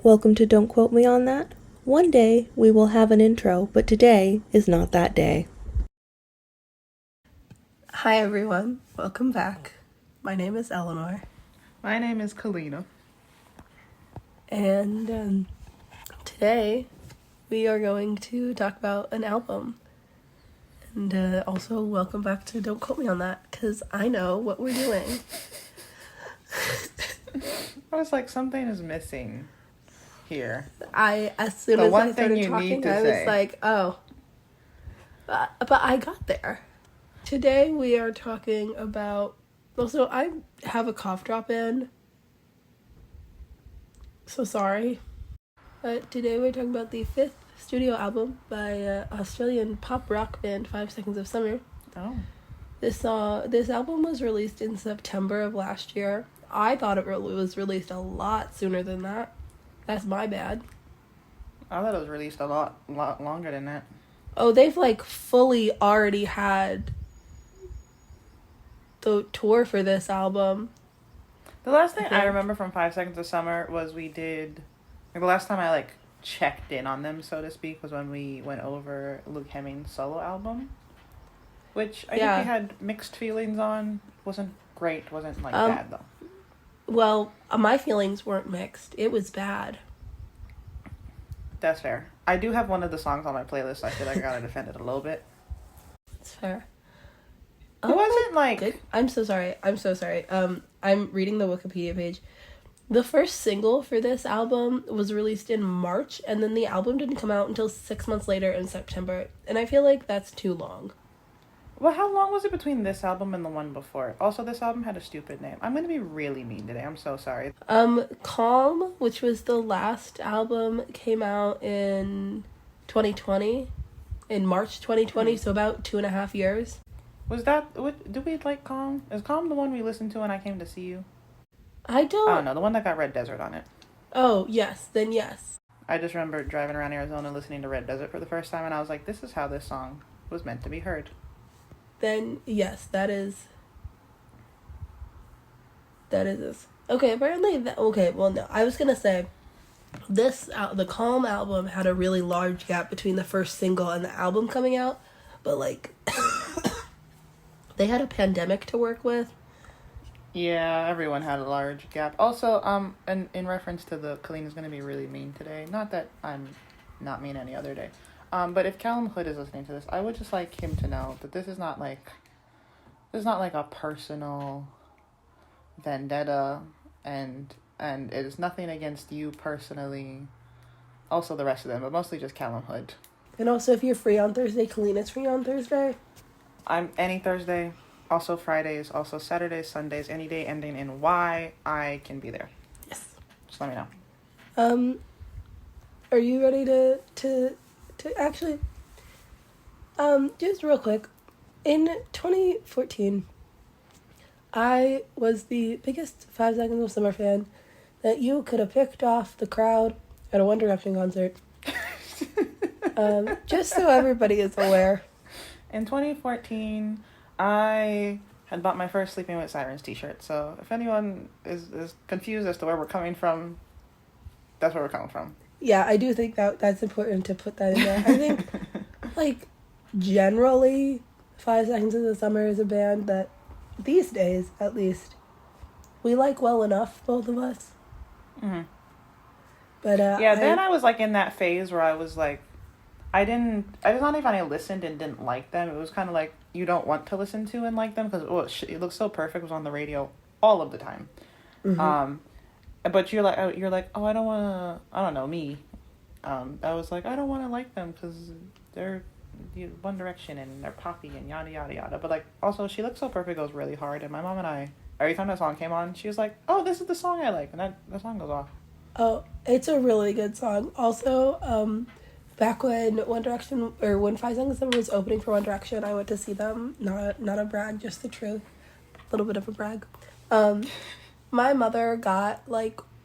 Welcome to Don't Quote Me on That. One day we will have an intro, but today is not that day. Hi everyone, welcome back. My name is Elanor. My name is Kalina. And today we are going to talk about an album. And also welcome back to Don't Quote Me on That, because I know what we're doing. I was like, something is missing here. As soon as I started talking, I was like, oh. But I got there. Today we are talking about... Also, I have a cough drop in. So sorry. But today we're talking about the 5th studio album by Australian pop rock band 5 Seconds of Summer. Oh. This album was released in September of last year. I thought it was released a lot sooner than that. That's my bad. I thought it was released a lot longer than that. Oh, they've fully already had the tour for this album. The last thing I remember from 5 Seconds of Summer was the last time I checked in on them, so to speak, was when we went over Luke Hemming's solo album, which I think we had mixed feelings on. Wasn't great, wasn't bad though. Well, my feelings weren't mixed. It was bad. That's fair. I do have one of the songs on my playlist. I feel like I gotta defend it a little bit. That's fair. It wasn't Good. I'm so sorry. I'm reading the Wikipedia page. The first single for this album was released in March, and then the album didn't come out until 6 months later in September. And I feel like that's too long. Well, how long was it between this album and the one before? Also, this album had a stupid name. I'm going to be really mean today. I'm so sorry. Calm, which was the last album, came out in 2020. In March 2020, so about 2.5 years. Was that... do we like Calm? Is Calm the one we listened to when I came to see you? I don't know. The one that got Red Desert on it. Oh, yes. Then yes. I just remember driving around Arizona listening to Red Desert for the first time, and I was like, this is how this song was meant to be heard. Then yes, that is this. Okay, apparently no. I was gonna say the Calm album had a really large gap between the first single and the album coming out, but they had a pandemic to work with. Yeah, everyone had a large gap. Also, and in reference to Kalina's gonna be really mean today. Not that I'm not mean any other day. But if Calum Hood is listening to this, I would just like him to know that this is not a personal vendetta, and it is nothing against you personally. Also the rest of them, but mostly just Calum Hood. And also, if you're free on Thursday, Kalina's free on Thursday. I'm any Thursday, also Fridays, also Saturdays, Sundays, any day ending in Y, I can be there. Yes. Just let me know. Are you ready to actually, just real quick, in 2014, I was the biggest 5 Seconds of Summer fan that you could have picked off the crowd at a One Direction concert. Just so everybody is aware. In 2014, I had bought my first Sleeping with Sirens t-shirt, so if anyone is confused as to where we're coming from, that's where we're coming from. Yeah, I do think that's important to put that in there. I think, generally, 5 Seconds of the Summer is a band that, these days, at least, we like well enough, both of us. Mm-hmm. But, then I was, in that phase where I was, I was not even I listened and didn't like them. It was kind of you don't want to listen to and like them, because, it looks so perfect. It was on the radio all of the time. Mm-hmm. But you're like, oh, I don't want to, I don't know, me. I was like, I don't want to like them because they're One Direction and they're poppy and yada, yada, yada. But, also, She Looks So Perfect goes really hard. And my mom and I, every time that song came on, she was like, oh, this is the song I like. And that song goes off. Oh, it's a really good song. Also, back when when 5 Seconds of Summer was opening for One Direction, I went to see them. Not a brag, just the truth. A little bit of a brag. My mother got,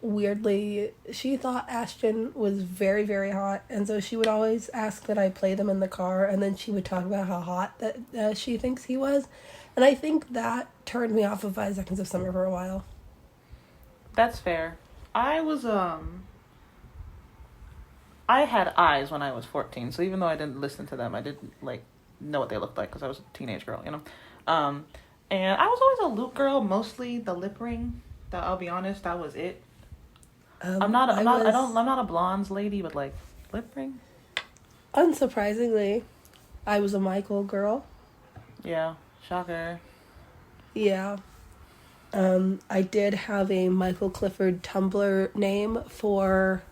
weirdly, she thought Ashton was very, very hot, and so she would always ask that I play them in the car, and then she would talk about how hot that she thinks he was, and I think that turned me off of 5 Seconds of Summer for a while. That's fair. I was, I had eyes when I was 14, so even though I didn't listen to them, I didn't like know what they looked like because I was a teenage girl, you know. And I was always a Luke girl, mostly the lip ring. That I'll be honest, that was it. I'm not a blondes lady, but like lip ring. Unsurprisingly, I was a Michael girl. Yeah, shocker. Yeah. I did have a Michael Clifford Tumblr name for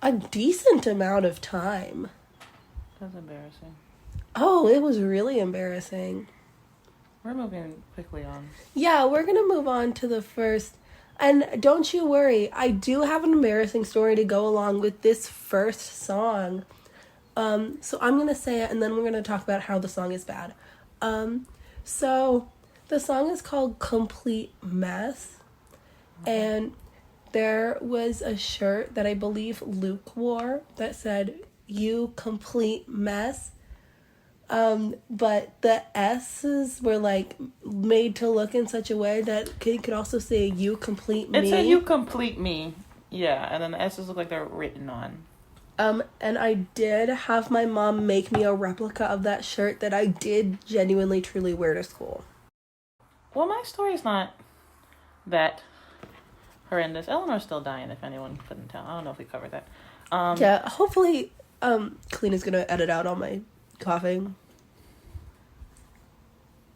a decent amount of time. That's embarrassing. Oh, it was really embarrassing. We're moving quickly on. Yeah, we're gonna move on to the first. And don't you worry, I do have an embarrassing story to go along with this first song. So I'm gonna say it, and then we're gonna talk about how the song is bad. So the song is called Complete Mess, and there was a shirt that I believe Luke wore that said, "You complete mess." But the S's were like made to look in such a way that it could also say "You complete me." It said "You complete me," yeah, and then the S's look like they're written on. And I did have my mom make me a replica of that shirt that I did genuinely, truly wear to school. Well, my story's not that horrendous. Eleanor's still dying, if anyone couldn't tell. I don't know if we covered that. Yeah, hopefully, Kalina's gonna edit out all my coughing.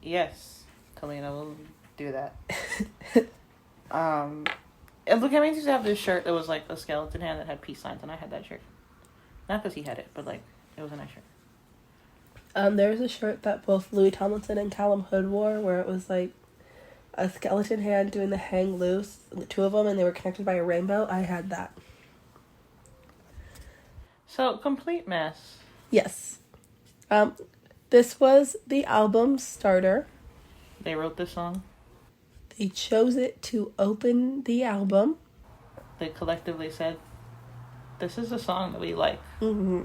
Yes, Kalina will do that. And look, I used to have this shirt that was like a skeleton hand that had peace signs, and I had that shirt. Not because he had it, but like it was a nice shirt. There was a shirt that both Louis Tomlinson and Calum Hood wore, where it was like a skeleton hand doing the hang loose, the two of them, and they were connected by a rainbow. I had that. So, Complete Mess. Yes. This was the album starter. They wrote this song. They chose it to open the album. They collectively said, "This is a song that we like, Mm-hmm.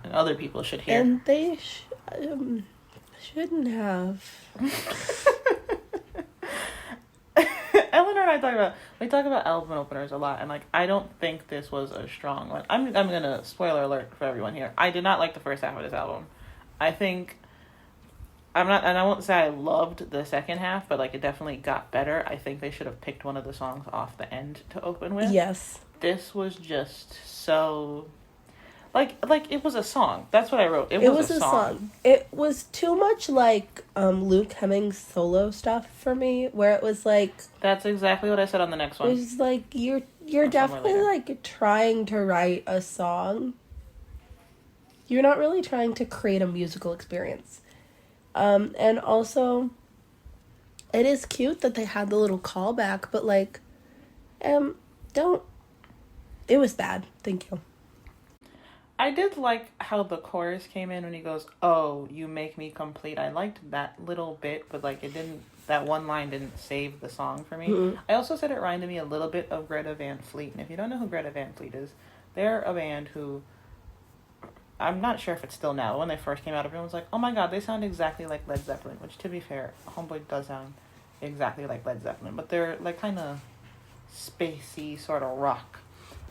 and other people should hear." And they shouldn't have. Eleanor and I talk about album openers a lot, and like I don't think this was a strong one. I'm gonna spoiler alert for everyone here. I did not like the first half of this album. I think I'm not, and I won't say I loved the second half, but like it definitely got better. I think they should have picked one of the songs off the end to open with. Yes. This was just so like it was a song. That's what I wrote. It was a song. It was too much like Luke Hemmings solo stuff for me, where it was like, That's exactly what I said on the next one. it was like you're definitely like trying to write a song. You're not really trying to create a musical experience. And also, it is cute that they had the little callback, but like, don't. It was bad. Thank you. I did like how the chorus came in when he goes, "Oh, you make me complete." I liked that little bit, but like that one line didn't save the song for me. Mm-hmm. I also said it reminded me a little bit of Greta Van Fleet. And if you don't know who Greta Van Fleet is, they're a band who, I'm not sure if it's still now. When they first came out, everyone was like, "Oh my god, they sound exactly like Led Zeppelin," which to be fair, Homeboy does sound exactly like Led Zeppelin, but they're like kind of spacey sort of rock.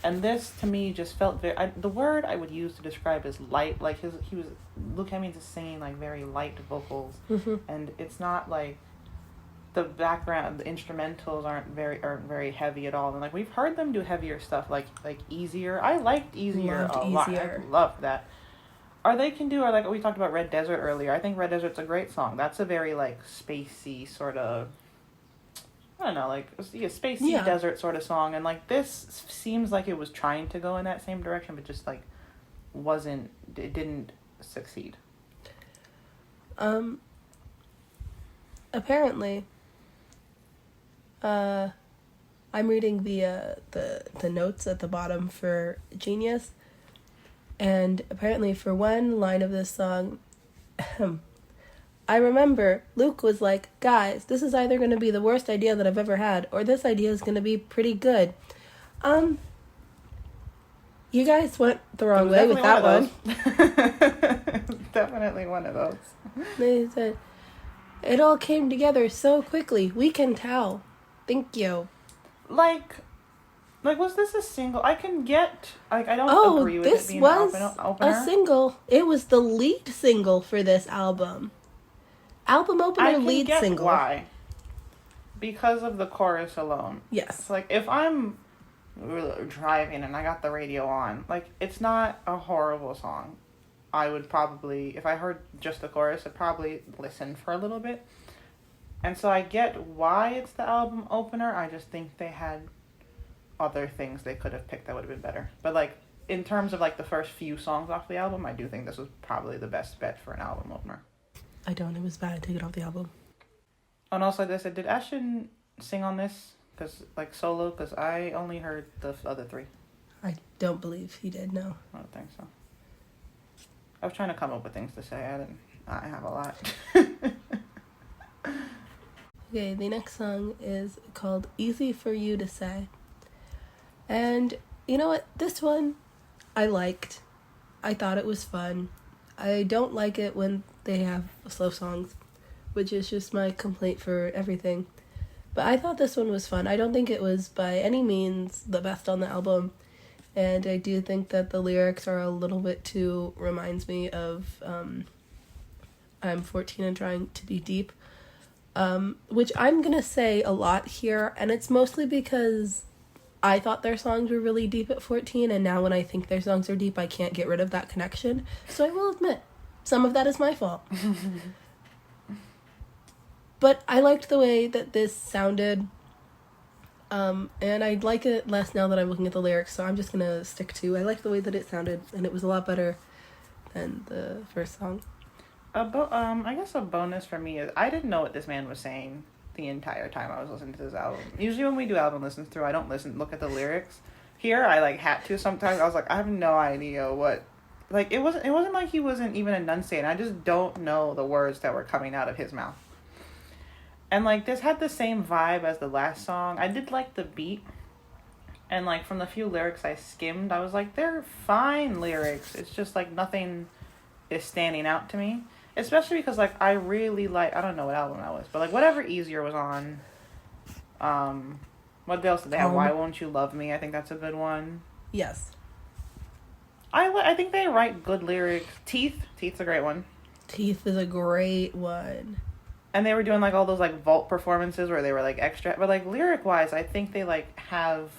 And this, to me, just felt very... the word I would use to describe is light. Like, Luke Hemmings is singing, like, very light vocals. Mm-hmm. And it's not, like, the background, the instrumentals aren't very heavy at all. And, like, we've heard them do heavier stuff, like Easier. I liked Easier a lot. I loved that. Or they can do, or, like, we talked about Red Desert earlier. I think Red Desert's a great song. That's a very, like, spacey sort of... I don't know, like a spacey desert sort of song, and like this seems like it was trying to go in that same direction, but just like it didn't succeed. Apparently, I'm reading the notes at the bottom for Genius, and apparently for one line of this song, I remember Luke was like, "Guys, this is either going to be the worst idea that I've ever had, or this idea is going to be pretty good." You guys went the wrong way with that one. Definitely one of those. They said, "It all came together so quickly. We can tell. Thank you." Like, Like, was this a single? I can get, like, I don't agree with it being an opener. A single. It was the lead single for this album. Album opener, lead single. I can get why. Because of the chorus alone. Yes. So, like, if I'm driving and I got the radio on, like, it's not a horrible song. I would probably, if I heard just the chorus, I'd probably listen for a little bit. And so I get why it's the album opener. I just think they had other things they could have picked that would have been better. But, like, in terms of, like, the first few songs off the album, I do think this was probably the best bet for an album opener. I don't. It was bad. Take it off the album. And also, I said, did Ashton sing on this? Because, like, solo? Because I only heard the other three. I don't believe he did, no. I don't think so. I was trying to come up with things to say. I have a lot. Okay, the next song is called Easy For You To Say. And you know what? This one I liked. I thought it was fun. I don't like it when they have slow songs, which is just my complaint for everything. But I thought this one was fun. I don't think it was by any means the best on the album. And I do think that the lyrics are a little bit too, reminds me of I'm 14 and trying to be deep. Which I'm going to say a lot here. And it's mostly because I thought their songs were really deep at 14, and now when I think their songs are deep, I can't get rid of that connection. So I will admit, some of that is my fault. But I liked the way that this sounded, and I like it less now that I'm looking at the lyrics, so I'm just going to stick to, I liked the way that it sounded, and it was a lot better than the first song. I guess a bonus for me is, I didn't know what this man was saying the entire time I was listening to this album. Usually when we do album listens through, I don't look at the lyrics. Here, I, like, had to sometimes. I was like, I have no idea what, like, it wasn't like he wasn't even enunciating. I just don't know the words that were coming out of his mouth. And, like, this had the same vibe as the last song. I did like the beat. And, like, from the few lyrics I skimmed, I was like, they're fine lyrics. It's just, like, nothing is standing out to me. Especially because, like, I really like, I don't know what album that was, but, like, whatever Easier was on. What else did they have? Why Won't You Love Me? I think that's a good one. Yes. I think they write good lyrics. Teeth's a great one. Teeth is a great one. And they were doing, like, all those, like, vault performances where they were, like, extra, but, like, lyric-wise, I think they, like, have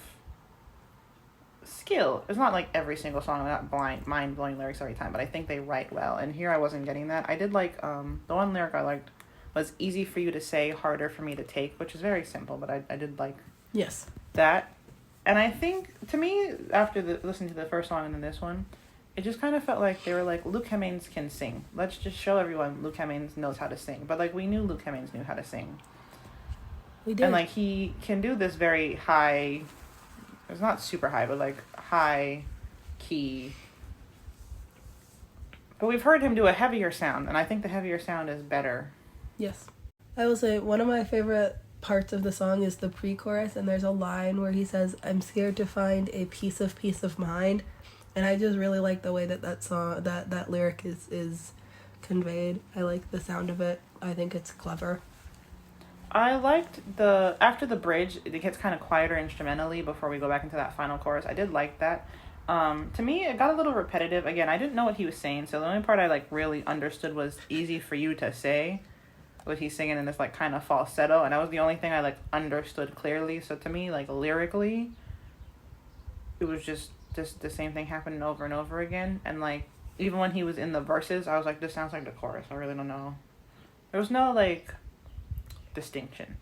skill. It's not like every single song, I'm not mind-blowing lyrics every time, but I think they write well. And here I wasn't getting that. I did like, the one lyric I liked was Easy For You To Say, Harder For Me To Take, which is very simple, but I did like yes that. And I think, to me, after listening to the first song and then this one, it just kind of felt like they were like, Luke Hemmings can sing. Let's just show everyone Luke Hemmings knows how to sing. But, like, we knew Luke Hemmings knew how to sing. We did. And, like, he can do this very high, it's not super high, but, like, high key. But we've heard him do a heavier sound, and I think the heavier sound is better. Yes. I will say, one of my favorite parts of the song is the pre-chorus, and there's a line where he says, I'm scared to find a piece of mind. And I just really like the way that song, that lyric is conveyed. I like the sound of it. I think it's clever. I liked after the bridge, it gets kind of quieter instrumentally before we go back into that final chorus. I did like that. To me, it got a little repetitive. Again, I didn't know what he was saying, so the only part I, like, really understood was Easy For You To Say, what he's singing in this, like, kind of falsetto, and that was the only thing I, like, understood clearly. So to me, like, lyrically, it was just the same thing happening over and over again. And, like, even when he was in the verses, I was like, this sounds like the chorus. I really don't know. There was no, like, distinction,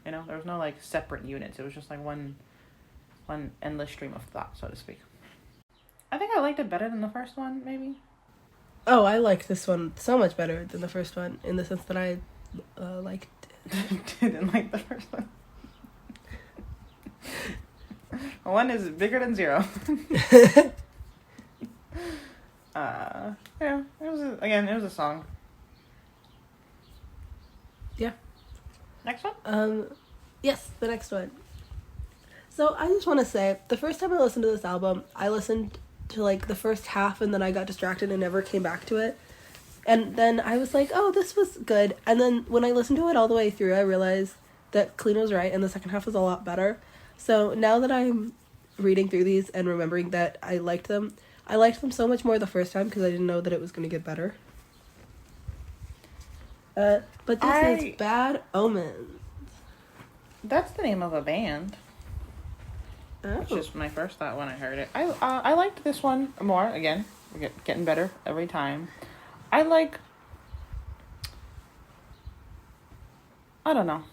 you know, there was no, like, separate units. It was just, like, one endless stream of thought, so to speak. I think I liked it better than the first one, maybe. Oh, I liked this one so much better than the first one, in the sense that I liked didn't like the first one. One is bigger than 0. Yeah, it was a song. Yeah. Next one? Yes, the next one. So I just want to say, the first time I listened to this album, I listened to, like, the first half, and then I got distracted and never came back to it. And then I was like, oh, this was good. And then when I listened to it all the way through, I realized that Kalina was right, and the second half was a lot better. So now that I'm reading through these and remembering that I liked them. I liked them so much more the first time because I didn't know that it was going to get better. But this is Bad Omens. That's the name of a band. Oh. Which is my first thought when I heard it. I liked this one more. Again, we're getting better every time. I don't know.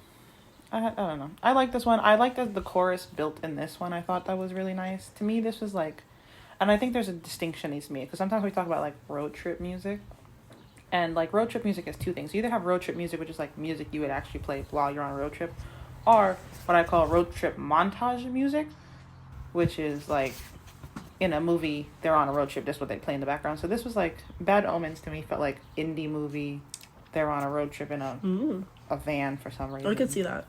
I don't know. I like this one. I like the chorus built in this one. I thought that was really nice. To me, this was like, and I think there's a distinction needs to be made because sometimes we talk about like road trip music, and like road trip music is two things. You either have road trip music, which is like music you would actually play while you're on a road trip, or what I call road trip montage music, which is like in a movie they're on a road trip. That's what they play in the background. So this was like Bad Omens to me felt like indie movie. They're on a road trip in a van for some reason. I could see that.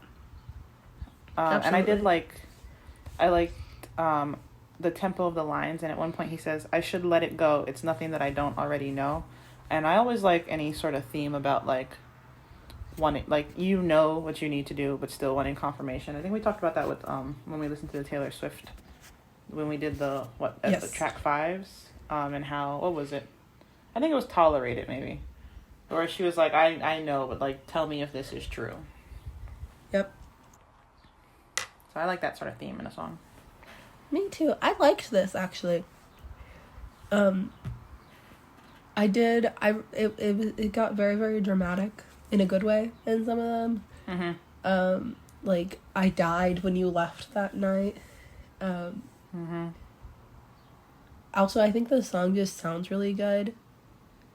And I liked the tempo of the lines, and at one point he says, "I should let it go. It's nothing that I don't already know." And I always like any sort of theme about like wanting, like, you know what you need to do, but still wanting confirmation. I think we talked about that with when we listened to the Taylor Swift, when we did the track 5s, and how, what was it? I think it was Tolerated maybe, where she was like, I know, but like, tell me if this is true. Yep. So I like that sort of theme in a song. Me too. I liked this actually. It got very, very dramatic in a good way in some of them. Mm-hmm. Like, I died when you left that night. Also, I think the song just sounds really good.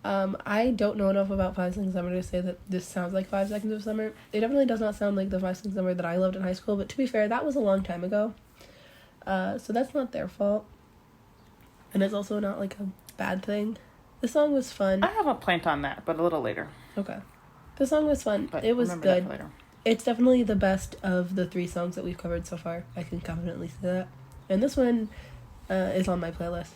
I don't know enough about 5 Seconds of Summer to say that this sounds like 5 Seconds of Summer. It definitely does not sound like the 5 Seconds of Summer that I loved in high school, but to be fair, that was a long time ago. So that's not their fault. And it's also not like a bad thing. The song was fun. I have a point on that, but a little later. Okay. The song was fun. But it was remember that good. for later. It's definitely the best of the 3 songs that we've covered so far. I can confidently say that. And this one is on my playlist.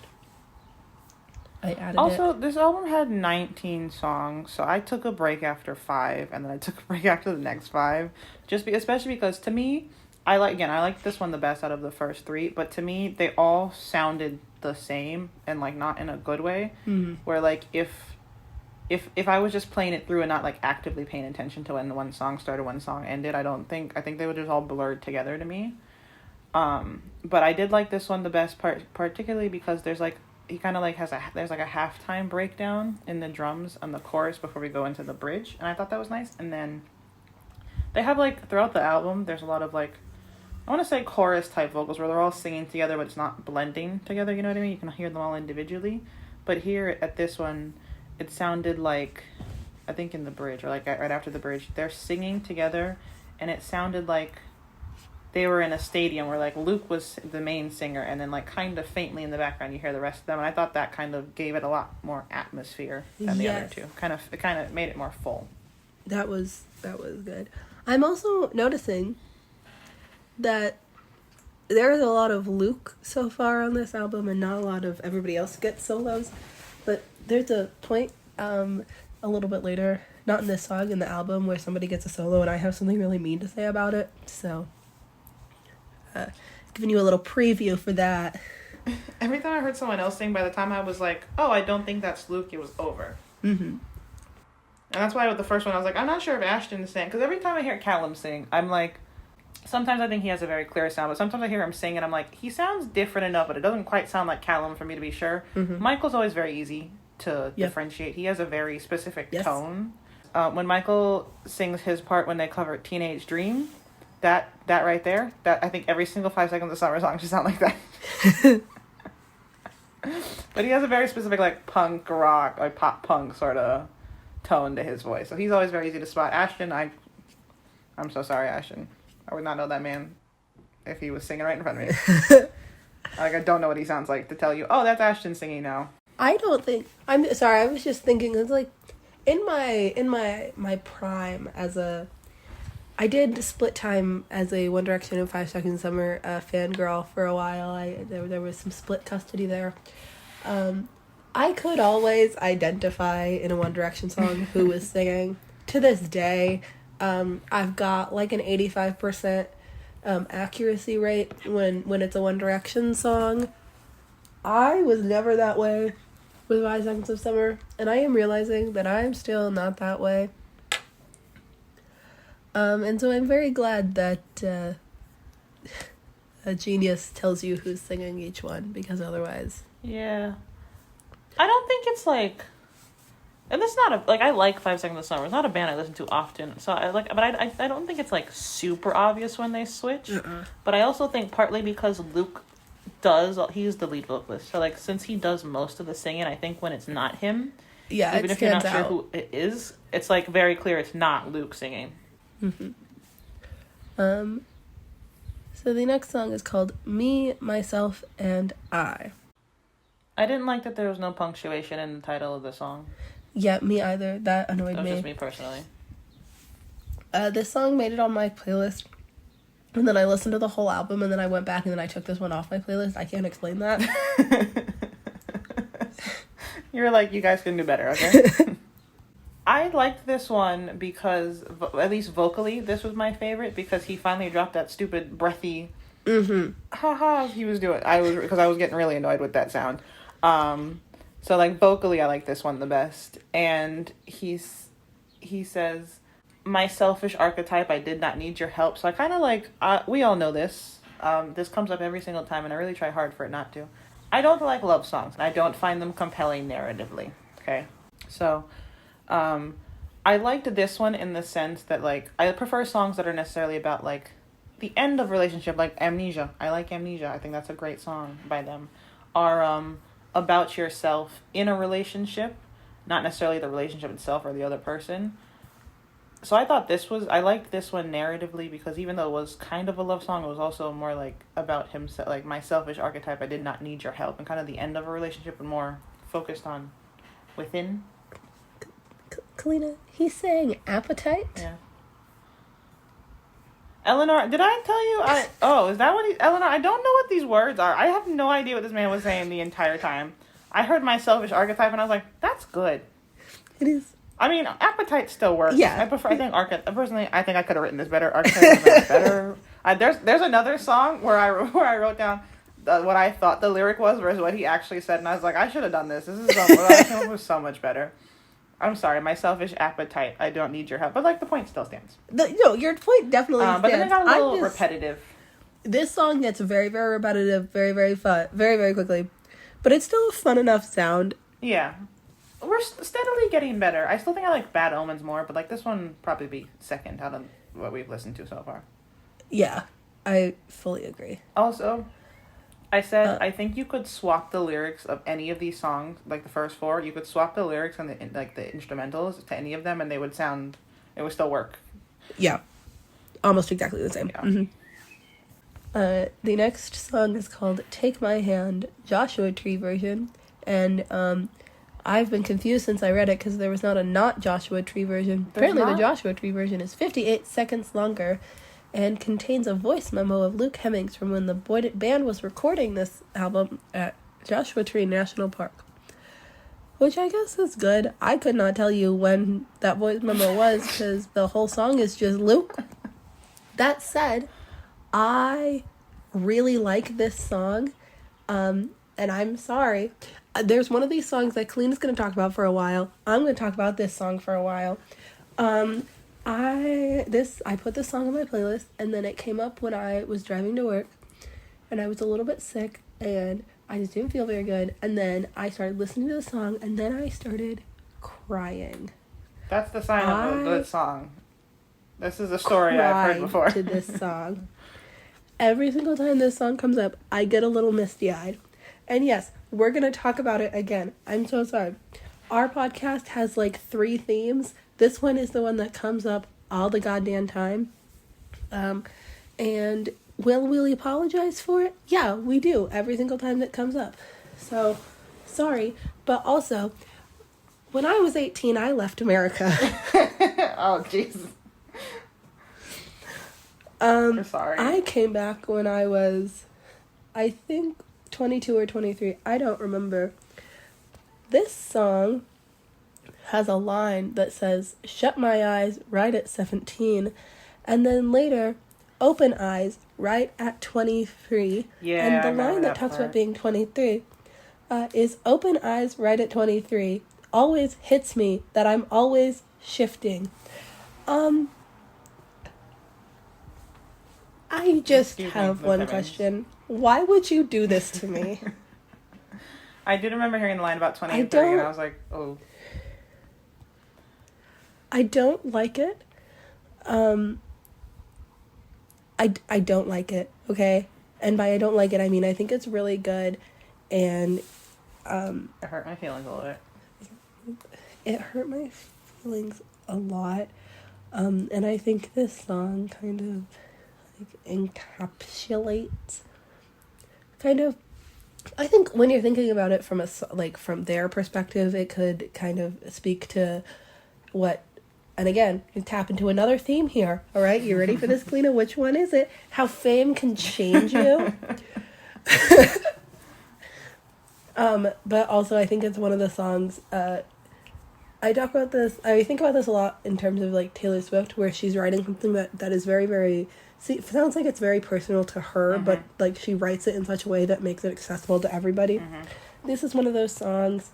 I added also, this album had 19 songs, so I took a break after 5, and then I took a break after the next 5, especially because to me, I like this one the best out of the first 3, but to me, they all sounded the same, and like not in a good way. Mm-hmm. Where like if I was just playing it through and not like actively paying attention to when one song started, one song ended, I think they were just all blurred together to me. But I did like this one the best particularly because there's like, he kind of like there's like a halftime breakdown in the drums on the chorus before we go into the bridge, and I thought that was nice. And then they have like throughout the album there's a lot of like, I want to say chorus type vocals where they're all singing together but it's not blending together, you know what I mean? You can hear them all individually, but here at this one it sounded like, I think in the bridge or like right after the bridge, they're singing together, and it sounded like they were in a stadium where like Luke was the main singer, and then like kind of faintly in the background you hear the rest of them, and I thought that kind of gave it a lot more atmosphere than the other two. It kind of made it more full. That was good. I'm also noticing that there's a lot of Luke so far on this album and not a lot of everybody else gets solos, but there's a point a little bit later, not in this song, in the album, where somebody gets a solo and I have something really mean to say about it, so giving you a little preview for that. Every time I heard someone else sing, by the time I was like, oh, I don't think that's Luke, it was over. Mm-hmm. And that's why with the first one I was like, I'm not sure if Ashton is saying, because every time I hear Calum sing, I'm like, sometimes I think he has a very clear sound, but sometimes I hear him sing and I'm like, he sounds different enough, but it doesn't quite sound like Calum for me to be sure. Mm-hmm. Michael's always very easy to differentiate. He has a very specific tone. When Michael sings his part when they cover Teenage Dream, that right there, that I think every single 5 Seconds of Summer song should sound like that. But he has a very specific like punk rock, like pop punk sort of tone to his voice, so he's always very easy to spot. Ashton, I'm so sorry, Ashton. I would not know that man if he was singing right in front of me. Like, I don't know what he sounds like to tell you, oh, that's Ashton singing now. I don't think, I'm sorry, I was just thinking, it's like in my prime as a, I did split time as a One Direction and 5 Seconds of Summer fangirl for a while. There was some split custody there. I could always identify in a One Direction song who was singing. To this day, I've got like an 85% accuracy rate when it's a One Direction song. I was never that way with 5 Seconds of Summer, and I am realizing that I am still not that way. And so I'm very glad that a genius tells you who's singing each one, because otherwise... Yeah. I don't think it's like... And it's not a... Like, I like 5 Seconds of Summer. It's not a band I listen to often. So I like... But I don't think it's, like, super obvious when they switch. But I also think partly because Luke he's the lead vocalist. So, like, since he does most of the singing, I think when it's not him... Yeah, even if you're not sure who it is, it's, like, very clear it's not Luke singing. Mm-hmm. So the next song is called Me, Myself, and I. I didn't like that there was no punctuation in the title of the song. Yeah, me either. That annoyed me. That was just me personally. This song made it on my playlist, and then I listened to the whole album, and then I went back, and then I took this one off my playlist. I can't explain that. You were like, you guys can do better, okay? I liked this one because, at least vocally, this was my favorite because he finally dropped that stupid breathy ha-ha he was doing. Because I was getting really annoyed with that sound. So, like, vocally, I like this one the best. And he says, my selfish archetype, I did not need your help. So I kind of like, we all know this. This comes up every single time, and I really try hard for it not to. I don't like love songs. I don't find them compelling narratively, okay? So... I liked this one in the sense that, like, I prefer songs that are necessarily about, like, the end of relationship, like Amnesia. I like Amnesia. I think that's a great song by them. Are, about yourself in a relationship, not necessarily the relationship itself or the other person. So I liked this one narratively because even though it was kind of a love song, it was also more, like, about himself, like, my selfish archetype, I did not need your help, and kind of the end of a relationship and more focused on within. Kalina, he's saying appetite? Yeah. Elanor, did I tell you? Is that what Elanor, I don't know what these words are. I have no idea what this man was saying the entire time. I heard my selfish archetype and I was like, that's good. It is. I mean, appetite still works. Yeah. Personally, I think I could have written this better. Archetype is better. There's another song where I wrote down what I thought the lyric was versus what he actually said, and I was like, I should have done this. This was so much better. I'm sorry, my selfish appetite. I don't need your help. But, like, the point still stands. No, your point definitely stands. But then it got a little repetitive. This song gets very, very repetitive, very, very fun, very, very quickly. But it's still a fun enough sound. Yeah. We're steadily getting better. I still think I like Bad Omens more, but, like, this one probably be second out of what we've listened to so far. Yeah, I fully agree. Also... I said, I think you could swap the lyrics of any of these songs, like the first 4. You could swap the lyrics and the instrumentals to any of them, and it would still work. Yeah, almost exactly the same. Yeah. Mm-hmm. The next song is called "Take My Hand," Joshua Tree version, and I've been confused since I read it because there was not a not Joshua Tree version. Apparently, the Joshua Tree version is 58 seconds longer. And contains a voice memo of Luke Hemmings from when the band was recording this album at Joshua Tree National Park. Which I guess is good. I could not tell you when that voice memo was because the whole song is just Luke. That said, I really like this song. And I'm sorry. There's one of these songs that Kalina's going to talk about for a while. I'm going to talk about this song for a while. I put this song on my playlist, and then it came up when I was driving to work, and I was a little bit sick, and I just didn't feel very good, and then I started listening to the song, and then I started crying. That's the sign of a good song. This is a story I've heard before. To this song. Every single time this song comes up, I get a little misty-eyed. And yes, we're going to talk about it again. I'm so sorry. Our podcast has like 3 themes. This one is the one that comes up all the goddamn time. And will we apologize for it? Yeah, we do. Every single time that comes up. So, sorry. But also, when I was 18, I left America. Oh, Jesus. I'm sorry. I came back when I was, I think, 22 or 23. I don't remember. This song has a line that says, "Shut my eyes right at 17." And then later, open eyes right at 23. Yeah, and I the remember line that that talks part. about being 23 is open eyes right at 23 always hits me that I'm always shifting. I just Excuse me, have the one Timmins. question. Why would you do this to me? I did remember hearing the line about 20 I and 30, and don't- I was like, oh. I don't like it. I don't like it, okay? And by I don't like it, I mean I think it's really good, and It hurt my feelings a little bit. it hurt my feelings a lot. And I think this song kind of like encapsulates I think when you're thinking about it from from their perspective, it could kind of speak to what, and again, you tap into another theme here. All right, you ready for this, Kalina? Which one is it? How fame can change you. But also I think it's one of the songs, I talk about this, I think about this a lot in terms of like Taylor Swift, where she's writing something that is very, very, it sounds like it's very personal to her, but like she writes it in such a way that makes it accessible to everybody. This is one of those songs.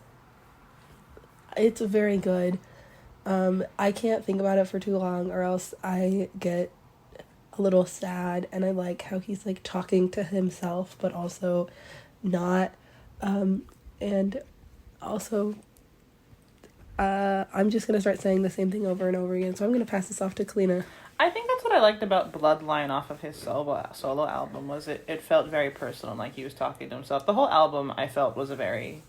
It's very good. I can't think about it for too long or else I get a little sad, and I like how he's like talking to himself but also not, and also I'm just gonna start saying the same thing over and over again, so I'm gonna pass this off to Kalina. I think that's what I liked about Bloodline off of his solo album, was it felt very personal, like he was talking to himself. The whole album, I felt, was a very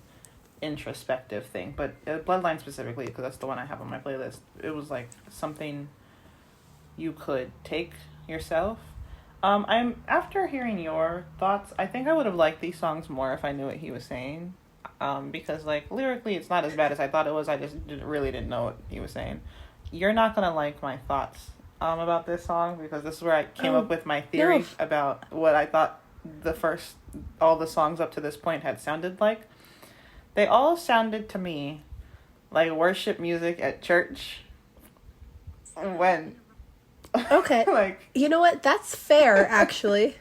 introspective thing, but Bloodline specifically, because that's the one I have on my playlist, it was like something you could take yourself. I'm after hearing your thoughts, I think I would have liked these songs more if I knew what he was saying, because like lyrically it's not as bad as I thought it was. I just really didn't know what he was saying. You're not gonna like my thoughts about this song, because this is where I came up with my theory about what I thought all the songs up to this point had sounded like. They all sounded to me like worship music at church. When Okay. like, you know what? That's fair, actually.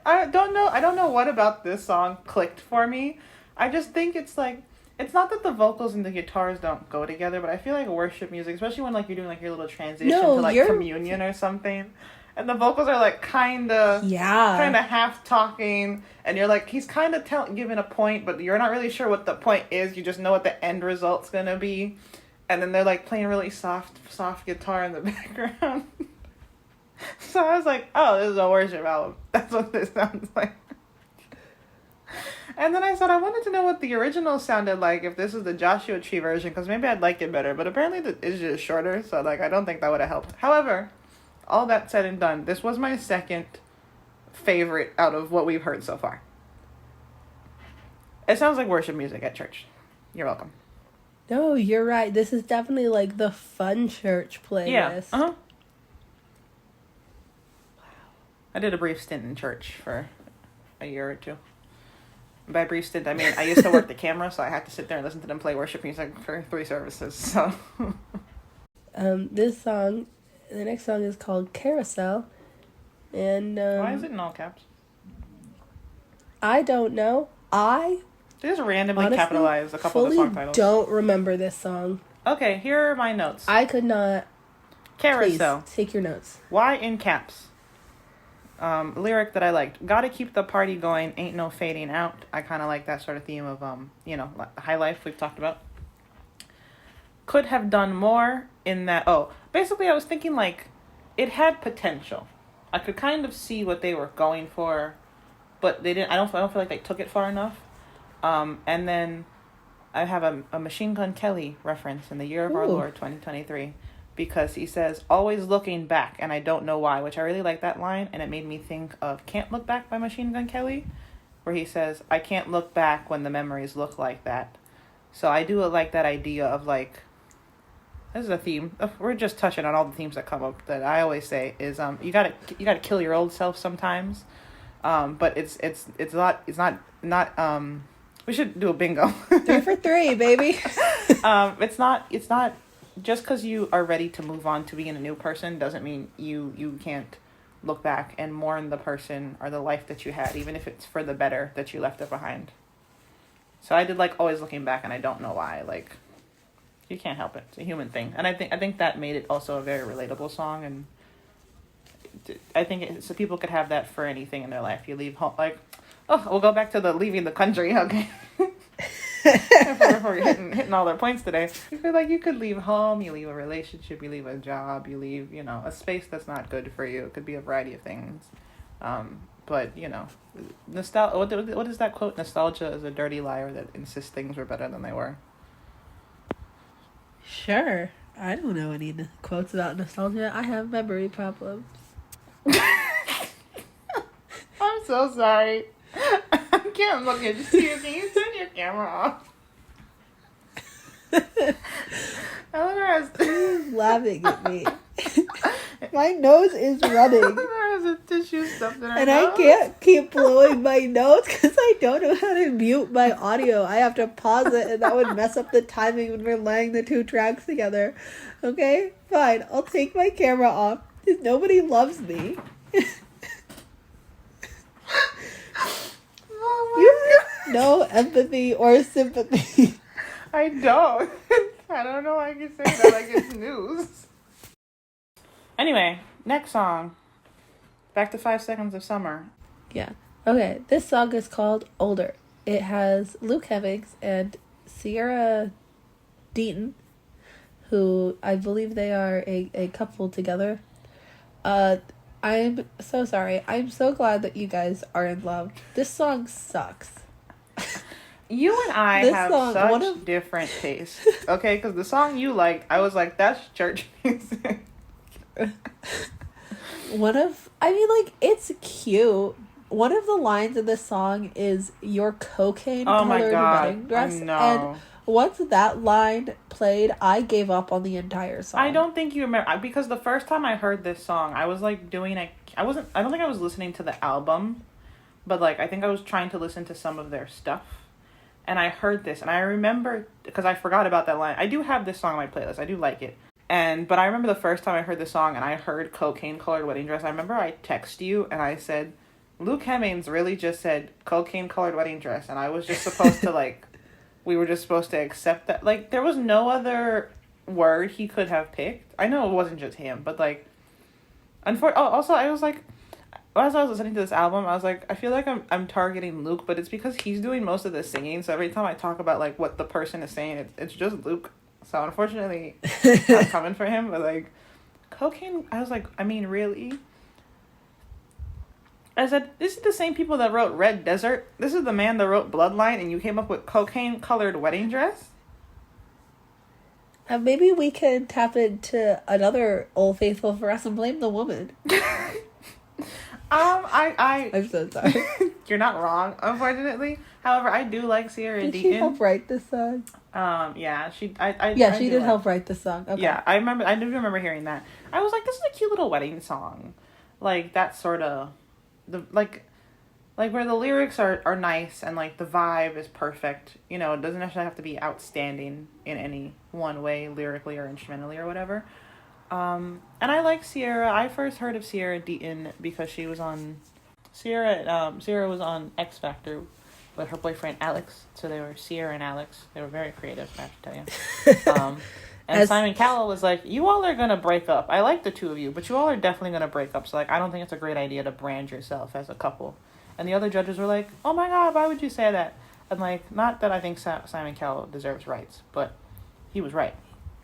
I don't know what about this song clicked for me. I just think it's like, it's not that the vocals and the guitars don't go together, but I feel like worship music, especially when like you're doing like your little transition to like communion or something, and the vocals are like kind of half talking, and you're like, he's kind of giving a point, but you're not really sure what the point is. You just know what the end result's gonna be, and then they're like playing really soft guitar in the background. So I was like, oh, this is a worship album. That's what this sounds like. And then I said I wanted to know what the original sounded like, if this is the Joshua Tree version, because maybe I'd like it better. But apparently it's just shorter, so like I don't think that would have helped. However, all that said and done, this was my second favorite out of what we've heard so far. It sounds like worship music at church. You're welcome. No, you're right. This is definitely like the fun church playlist. Yeah. Wow. I did a brief stint in church for a year or two. By brief stint, I mean I used to work the camera, so I had to sit there and listen to them play worship music for 3 services. So, this song, the next song is called Carousel, and why is it in all caps? I don't know. I They just randomly honestly capitalize a couple of the song titles. Don't remember this song. Okay, here are my notes. I could not. Carousel. Please take your notes. Why in caps? Lyric that I liked. Gotta keep the party going, ain't no fading out. I kind of like that sort of theme of, high life we've talked about. Could have done more in that. Oh, basically I was thinking like, it had potential. I could kind of see what they were going for, but they didn't. I don't feel like they took it far enough. And then I have a Machine Gun Kelly reference in the year of our Lord 2023. Because he says, always looking back, and I don't know why, which I really like that line, and it made me think of Can't Look Back by Machine Gun Kelly, where he says, I can't look back when the memories look like that. So I do like that idea of like, this is a theme, we're just touching on all the themes that come up that I always say is, you gotta kill your old self sometimes, but it's not, we should do a bingo. 3 for 3, baby. It's not just because you are ready to move on to being a new person doesn't mean you can't look back and mourn the person or the life that you had, even if it's for the better that you left it behind. So I did like Always Looking Back, and I don't know why. Like, you can't help it. It's a human thing. And I think that made it also a very relatable song, and I think so people could have that for anything in their life. You leave home, like, oh, we'll go back to the leaving the country, okay? if we're hitting all their points today. You feel like you could leave home, you leave a relationship, you leave a job, you leave, a space that's not good for you. It could be a variety of things. But, nostalgia. What is that quote? Nostalgia is a dirty liar that insists things were better than they were. Sure. I don't know any quotes about nostalgia. I have memory problems. I'm so sorry. I can't look at you. Can you turn your camera off? Elanor has... Who's laughing at me? My nose is running. Elanor has a tissue stuffed in her And nose. I can't keep blowing my nose because I don't know how to mute my audio. I have to pause it, and that would mess up the timing when we're laying the two tracks together. Okay? Fine. I'll take my camera off. Nobody loves me. You have no empathy or sympathy. I don't. I don't know why I can say that like it's news. Anyway, next song. Back to 5 Seconds of Summer. Yeah. Okay, this song is called Older. It has Luke Hemmings and Sierra Deaton, who I believe they are a couple together. I'm so sorry. I'm so glad that you guys are in love. This song sucks. You and I This have song, such different tastes. Okay, because the song you liked, I was like, that's church music. It's cute. One of the lines in this song is your cocaine Oh my colored God, wedding dress. I know. And once that line played, I gave up on the entire song. I don't think you remember, because the first time I heard this song, I was like I don't think I was listening to the album, but like I think I was trying to listen to some of their stuff, and I heard this, and I remember, because I forgot about that line. I do have this song on my playlist. I do like it. But I remember the first time I heard this song and I heard Cocaine Colored Wedding Dress, I remember I texted you and I said, Luke Hemmings really just said Cocaine Colored Wedding Dress, and I was just supposed to we were just supposed to accept that. Like, there was no other word he could have picked. I know it wasn't just him, but also I was like, as I was listening to this album, I was like, I feel like I'm targeting Luke, but it's because he's doing most of the singing, so every time I talk about like what the person is saying, it's just Luke. So unfortunately, I'm coming for him, but like, cocaine, I was like, I mean, really? I said, this is the same people that wrote Red Desert. This is the man that wrote Bloodline, and you came up with Cocaine Colored Wedding Dress? Maybe we could tap into another Old Faithful for us and blame the woman. I'm so sorry. You're not wrong, unfortunately. However, I do like Sierra Deaton. Did she help write this song? Yeah, she did help write this song. Okay. Yeah, I do remember hearing that. I was like, this is a cute little wedding song. Like, that sort of, like where the lyrics are nice and like the vibe is perfect. It doesn't necessarily have to be outstanding in any one way, lyrically or instrumentally or whatever. And I like Sierra. I first heard of Sierra Deaton because she was on Sierra was on X Factor with her boyfriend Alex. So they were Sierra and Alex. They were very creative, I have to tell you. And Simon Cowell was like, you all are gonna break up. I like the two of you, but you all are definitely gonna break up. So like, I don't think it's a great idea to brand yourself as a couple. And the other judges were like, oh my God, why would you say that? And like, not that I think Simon Cowell deserves rights, but he was right.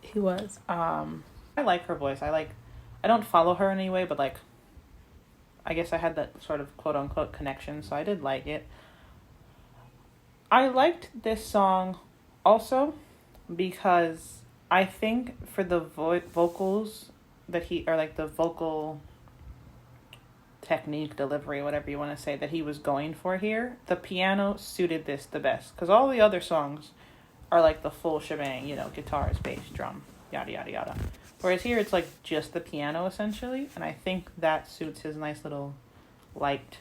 He was. I like her voice. I don't follow her in any way, but like, I guess I had that sort of quote unquote connection, so I did like it. I liked this song also because I think for the vocals that the vocal technique, delivery, whatever you want to say, that he was going for here, the piano suited this the best. Because all the other songs are like the full shebang, guitars, bass, drum, yada, yada, yada. Whereas here it's like just the piano essentially, and I think that suits his nice little light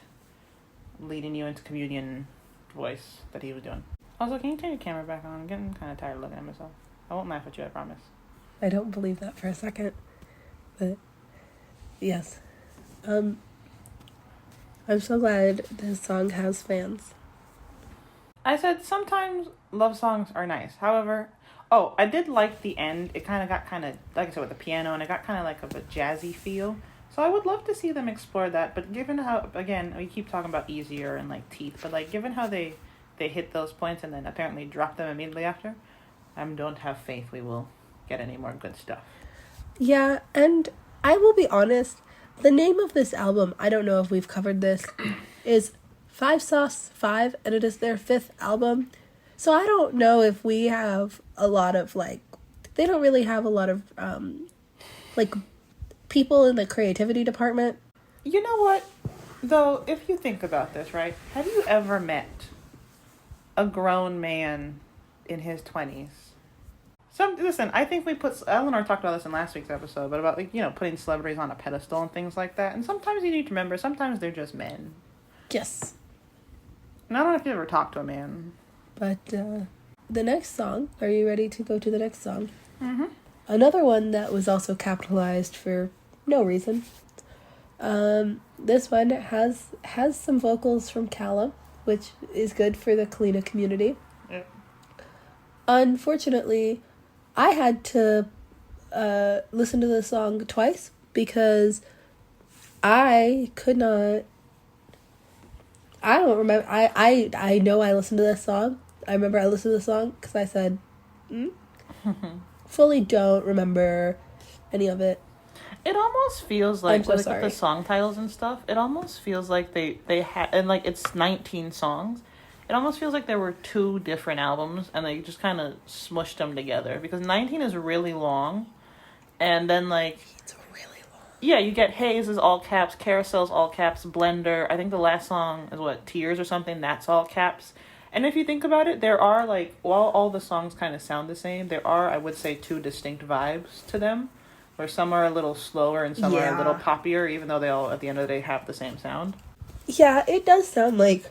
leading you into communion voice that he was doing. Also, can you turn your camera back on? I'm getting kind of tired of looking at myself. I won't laugh at you, I promise. I don't believe that for a second, but yes. I'm so glad this song has fans. I said sometimes love songs are nice. However, oh, I did like the end. It kind of got like I said, with the piano, and it got kind of like of a jazzy feel. So I would love to see them explore that. But given how, again, we keep talking about easier and like teeth, but like given how they hit those points and then apparently drop them immediately after, I don't have faith we will get any more good stuff. Yeah, and I will be honest, the name of this album, I don't know if we've covered this, is 5 Sauce 5, and it is their 5th album. So I don't know if we have a lot of, like, they don't really have a lot of, like, people in the creativity department. You know what? Though, if you think about this, right? Have you ever met a grown man in his 20s? Listen, I think Elanor talked about this in last week's episode, but about, like, you know, putting celebrities on a pedestal and things like that. And sometimes you need to remember, sometimes they're just men. Yes. And I don't know if you ever talked to a man. But the next song, are you ready to go to the next song? Mm-hmm. Another one that was also capitalized for no reason. This one has some vocals from Calum, which is good for the Kalina community. Yeah. Unfortunately, I had to listen to the song twice because I don't remember. I know I listened to this song. I remember I listened to the song because I said, fully don't remember any of it. It almost feels like, so with sorry. the song titles and stuff, it almost feels like they had, and like it's 19 songs. It almost feels like there were 2 different albums and they just kind of smushed them together because 19 is really long. And then, like, It's really long. yeah, you get Haze is all caps, Carousel's all caps, Blender. I think the last song is Tears or something. That's all caps. And if you think about it, there are, like, while all the songs kind of sound the same, there are, I would say, 2 distinct vibes to them, where some are a little slower and some are a little poppier, even though they all, at the end of the day, have the same sound. Yeah, it does sound like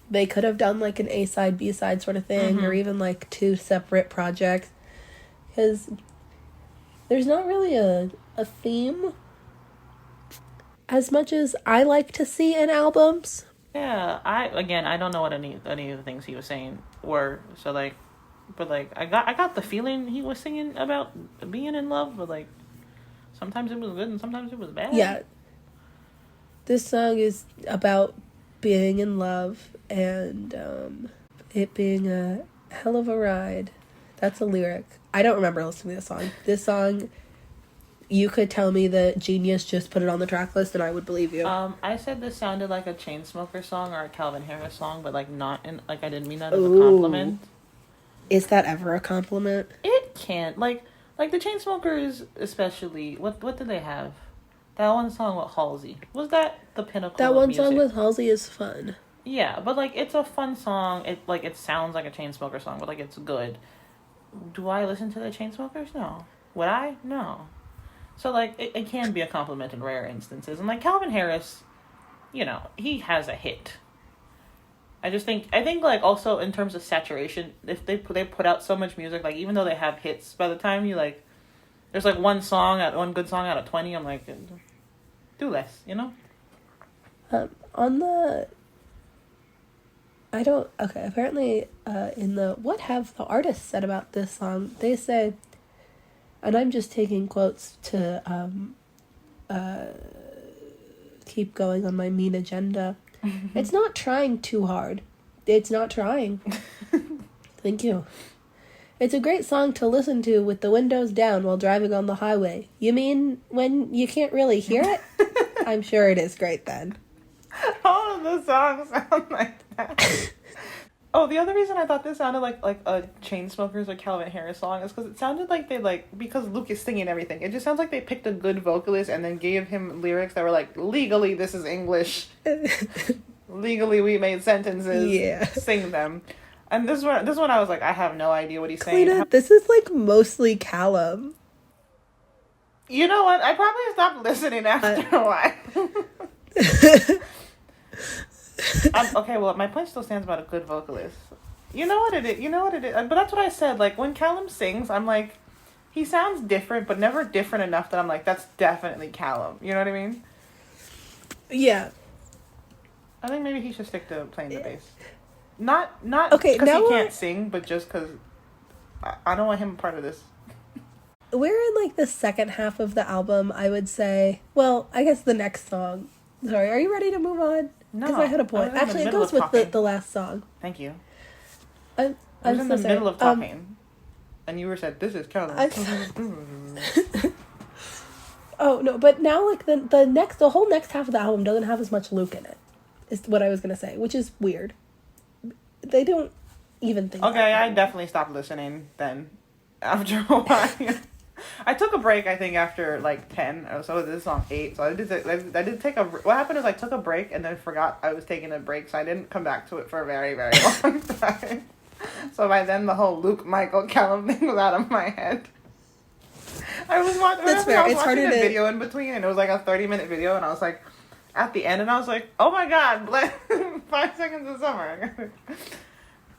they could have done like an A-side, B-side sort of thing, or even like 2 separate projects, because there's not really a theme as much as I like to see in albums. Yeah, I don't know what any of the things he was saying were, so like, but like I got the feeling he was singing about being in love, but like sometimes it was good and sometimes it was bad. Yeah, this song is about being in love and it being a hell of a ride. That's a lyric. I don't remember listening to this song. This song, you could tell me that Genius just put it on the track list and I would believe you. I said this sounded like a Chainsmokers song or a Calvin Harris song, but like not in, like, I didn't mean that as a compliment. Is that ever a compliment? It can't, like the Chainsmokers, especially. What did they have? That one song with Halsey, was that the pinnacle? That of one music? song with Halsey is fun. Yeah, but like it's a fun song. It sounds like a Chainsmokers song, but like it's good. Do I listen to the Chainsmokers? No. Would I? No. So like it can be a compliment in rare instances, and like Calvin Harris, you know, he has a hit. I think like also in terms of saturation, if they put out so much music, like even though they have hits, by the time you like, there's like one good song out of 20, I'm like, do less, you know. Apparently, in the what have the artists said about this song, they say, and I'm just taking quotes to keep going on my mean agenda. It's not trying too hard. It's not trying. Thank you. It's a great song to listen to with the windows down while driving on the highway. You mean when you can't really hear it? I'm sure it is great then. All of the songs sound like that. Oh, the other reason I thought this sounded like a Chainsmokers or Calvin Harris song is because it sounded like they because Luke is singing everything. It just sounds like they picked a good vocalist and then gave him lyrics that were like, legally this is English. Legally we made sentences. Yeah. Sing them. And this one I was like, I have no idea what he's saying. Kalina, this is like mostly Calum. You know what? I probably stopped listening after a while. Okay, well, my point still stands about a good vocalist. You know what it is. But that's what I said. Like, when Calum sings, I'm like, he sounds different, but never different enough that I'm like, that's definitely Calum. You know what I mean? Yeah. I think maybe he should stick to playing the bass. Not Okay, because now he can't sing, but just because I don't want him a part of this. we're in like the second half of the album, I would say. Well, I guess the next song. Sorry, are you ready to move on? No, Because I had a point. I was in the Actually, it middle goes of with talking. the last song. Thank you. I'm I was so in the sorry. middle of talking, and you were said, "This is Calum." Oh no, but now like the whole next half of the album doesn't have as much Luke in it. Is what I was gonna say, which is weird. They don't even think. Okay, I definitely stopped listening then. After a while, I took a break. I think after like 10. So this is on 8. So I did take a. What happened is I took a break and then forgot I was taking a break, so I didn't come back to it for a very very long time. So by then the whole Luke Michael Calum thing was out of my head. I was watching. That's fair. I was It's watching harder a to- video in between, and it was like a 30-minute video, and I was like, at the end, and I was like, oh my god, 5 seconds of summer.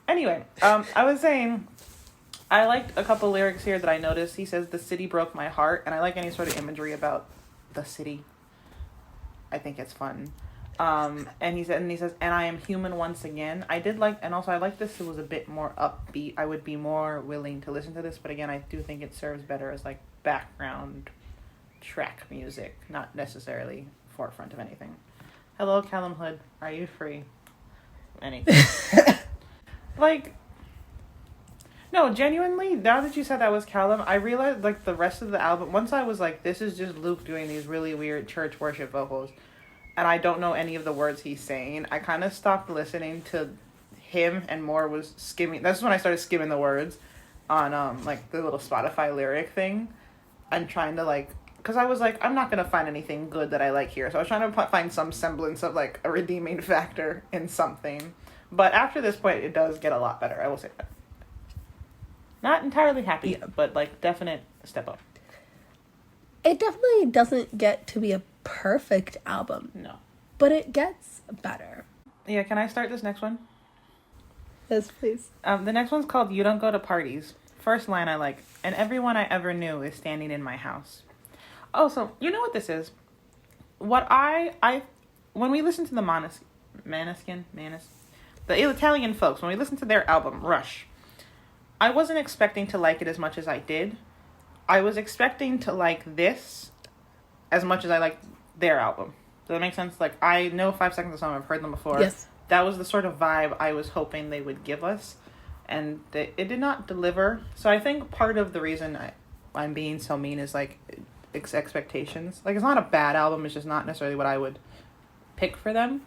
Anyway, I was saying, I liked a couple lyrics here that I noticed. He says, "The city broke my heart," and I like any sort of imagery about the city. I think it's fun. And he says, "And I am human once again." I did like, and also I like this. It was a bit more upbeat. I would be more willing to listen to this, but again, I do think it serves better as like background track music, not necessarily forefront of anything. Hello, Calum Hood. Are you free? Anything. Like, no, genuinely, now that you said that was Calum, I realized, like, the rest of the album, once I was like, this is just Luke doing these really weird church worship vocals, and I don't know any of the words he's saying, I kind of stopped listening to him and more was skimming. That's when I started skimming the words on, like, the little Spotify lyric thing, and trying to, like, because I was like, I'm not going to find anything good that I like here, so I was trying to find some semblance of, like, a redeeming factor in something. But after this point, it does get a lot better. I will say that. Not entirely happy, Yeah. but like definite step up. It definitely doesn't get to be a perfect album, No. but it gets better. Yeah, can I start this next one? Yes, please. The next one's called "You Don't Go to Parties." First line I like, "And everyone I ever knew is standing in my house." Oh, so you know what this is? What I when we listen to the Maneskin, the Italian folks, when we listen to their album Rush, I wasn't expecting to like it as much as I did. I was expecting to like this as much as I like their album. Does that make sense? Like, I know 5 Seconds of Summer. I've heard them before. Yes. That was the sort of vibe I was hoping they would give us. And it did not deliver. So I think part of the reason I'm being so mean is, like, expectations. Like, it's not a bad album. It's just not necessarily what I would pick for them.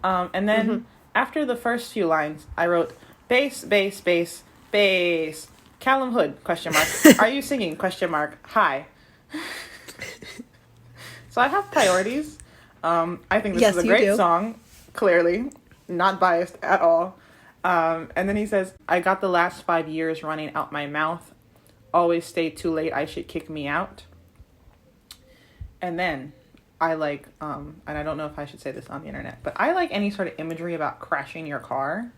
And then after the first few lines, I wrote, bass, bass, bass, bass. Calum Hood, question mark. Are you singing, question mark. Hi. So I have priorities. I think this Yes, is a you great do. song. Clearly. Not biased at all. And then he says, I got the last 5 years running out my mouth. Always stay too late. I should kick me out. And then I like, and I don't know if I should say this on the internet, but I like any sort of imagery about crashing your car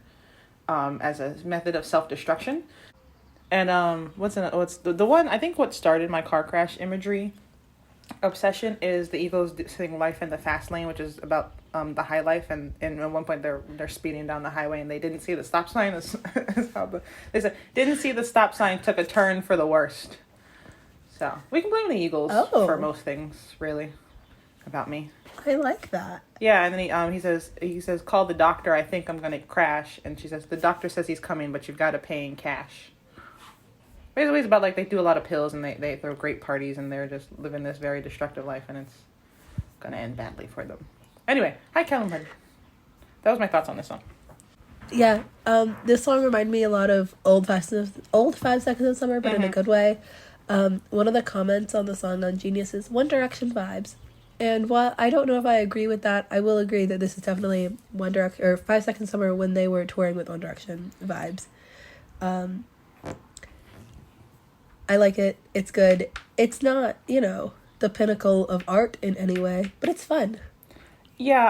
as a method of self-destruction. And what's the one, I think what started my car crash imagery obsession is the Eagles sing Life in the Fast Lane, which is about the high life, and at one point they're speeding down the highway and they didn't see the stop sign. They said, didn't see the stop sign, took a turn for the worst. So we can blame the Eagles for most things, really, about me. I like that. Yeah, and then he says, call the doctor, I think I'm gonna crash. And she says, the doctor says he's coming, but you've got to pay in cash. Basically, it's about, like, they do a lot of pills and they throw great parties and they're just living this very destructive life and it's gonna end badly for them. Anyway, hi, Calum Hood. That was my thoughts on this song. Yeah, this song reminded me a lot of old 5 Seconds of Summer, but in a good way. One of the comments on the song on Genius is One Direction vibes. And while I don't know if I agree with that, I will agree that this is definitely 5 Seconds of Summer when they were touring with One Direction vibes. I like it. It's good. It's not, the pinnacle of art in any way, but it's fun. Yeah,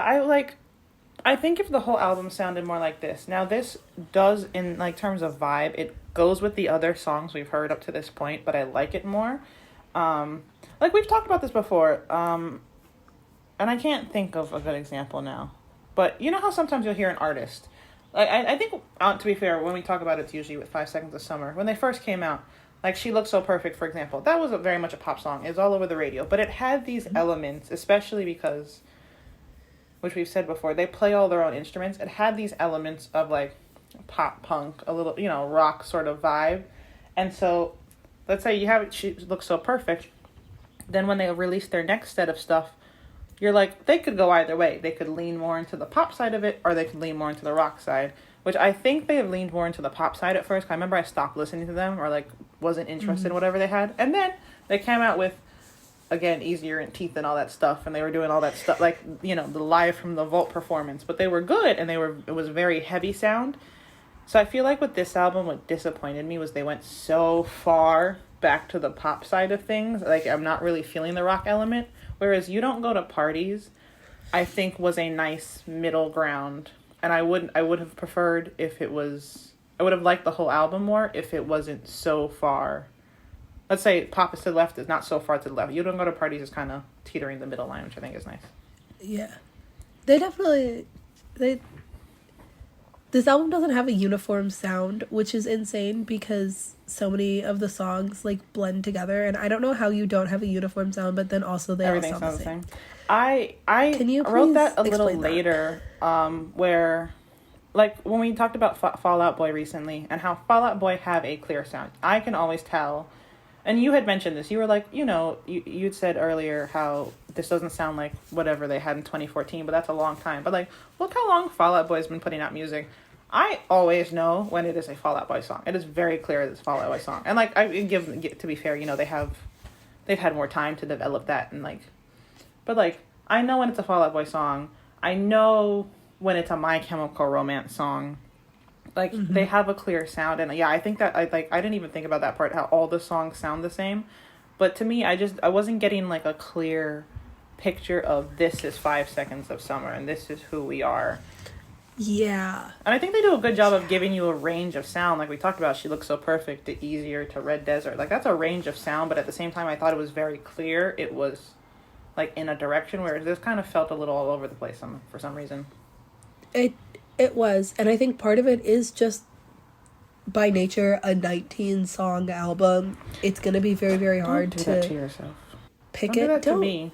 I think if the whole album sounded more like this. Now, this does, in, like, terms of vibe, it goes with the other songs we've heard up to this point, but I like it more. Like, we've talked about this before, and I can't think of a good example now. But you know how sometimes you'll hear an artist, like I think, to be fair, when we talk about it, it's usually with 5 Seconds of Summer. When they first came out, like She Looks So Perfect, for example, that was very much a pop song. It was all over the radio, but it had these elements, especially because, which we've said before, they play all their own instruments. It had these elements of like pop punk, a little, rock sort of vibe. And so, let's say you have it, She Looks So Perfect. Then when they release their next set of stuff, you're like, they could go either way. They could lean more into the pop side of it, or they could lean more into the rock side, which I think they have leaned more into the pop side at first. I remember I stopped listening to them, or like wasn't interested in whatever they had. And then they came out with, again, Easier and Teeth and all that stuff, and they were doing all that stuff, like, the Live from the Vault performance. But they were good, and it was very heavy sound. So I feel like with this album, what disappointed me was they went so far back to the pop side of things. Like, I'm not really feeling the rock element. Whereas You Don't Go to Parties, I think, was a nice middle ground. And I would have preferred if it was, I would have liked the whole album more if it wasn't so far. Let's say Pop is to the left is not so far to the left. You Don't Go to Parties is kind of teetering the middle line, which I think is nice. Yeah. They definitely, this album doesn't have a uniform sound, which is insane because so many of the songs like blend together, and I don't know how you don't have a uniform sound, but then also they Everything all sound sounds the same. I Can you wrote that a please little explain that? later, where, like, when we talked about Fall Out Boy recently, and how Fall Out Boy have a clear sound. I can always tell, and you had mentioned this, you were like, you'd said earlier how this doesn't sound like whatever they had in 2014, but that's a long time. But, like, look how long Fall Out Boy's been putting out music. I always know when it is a Fall Out Boy song. It is very clear that it's a Fall Out Boy song. And, like, to be fair, they've had more time to develop that, and, like, but, like, I know when it's a Fall Out Boy song. I know when it's a My Chemical Romance song. Like, they have a clear sound. And, yeah, I think that, I didn't even think about that part, how all the songs sound the same. But to me, I wasn't getting, like, a clear picture of this is 5 Seconds of Summer, and this is who we are. Yeah. And I think they do a good job of giving you a range of sound. Like we talked about, She Looks So Perfect, to Easier, to Red Desert. Like, that's a range of sound, but at the same time, I thought it was very clear. It was, like, in a direction, whereas this kind of felt a little all over the place for some reason. It was, and I think part of it is just by nature a 19-song album. It's gonna be very, very hard Don't do that to yourself. pick Don't it. do that to me.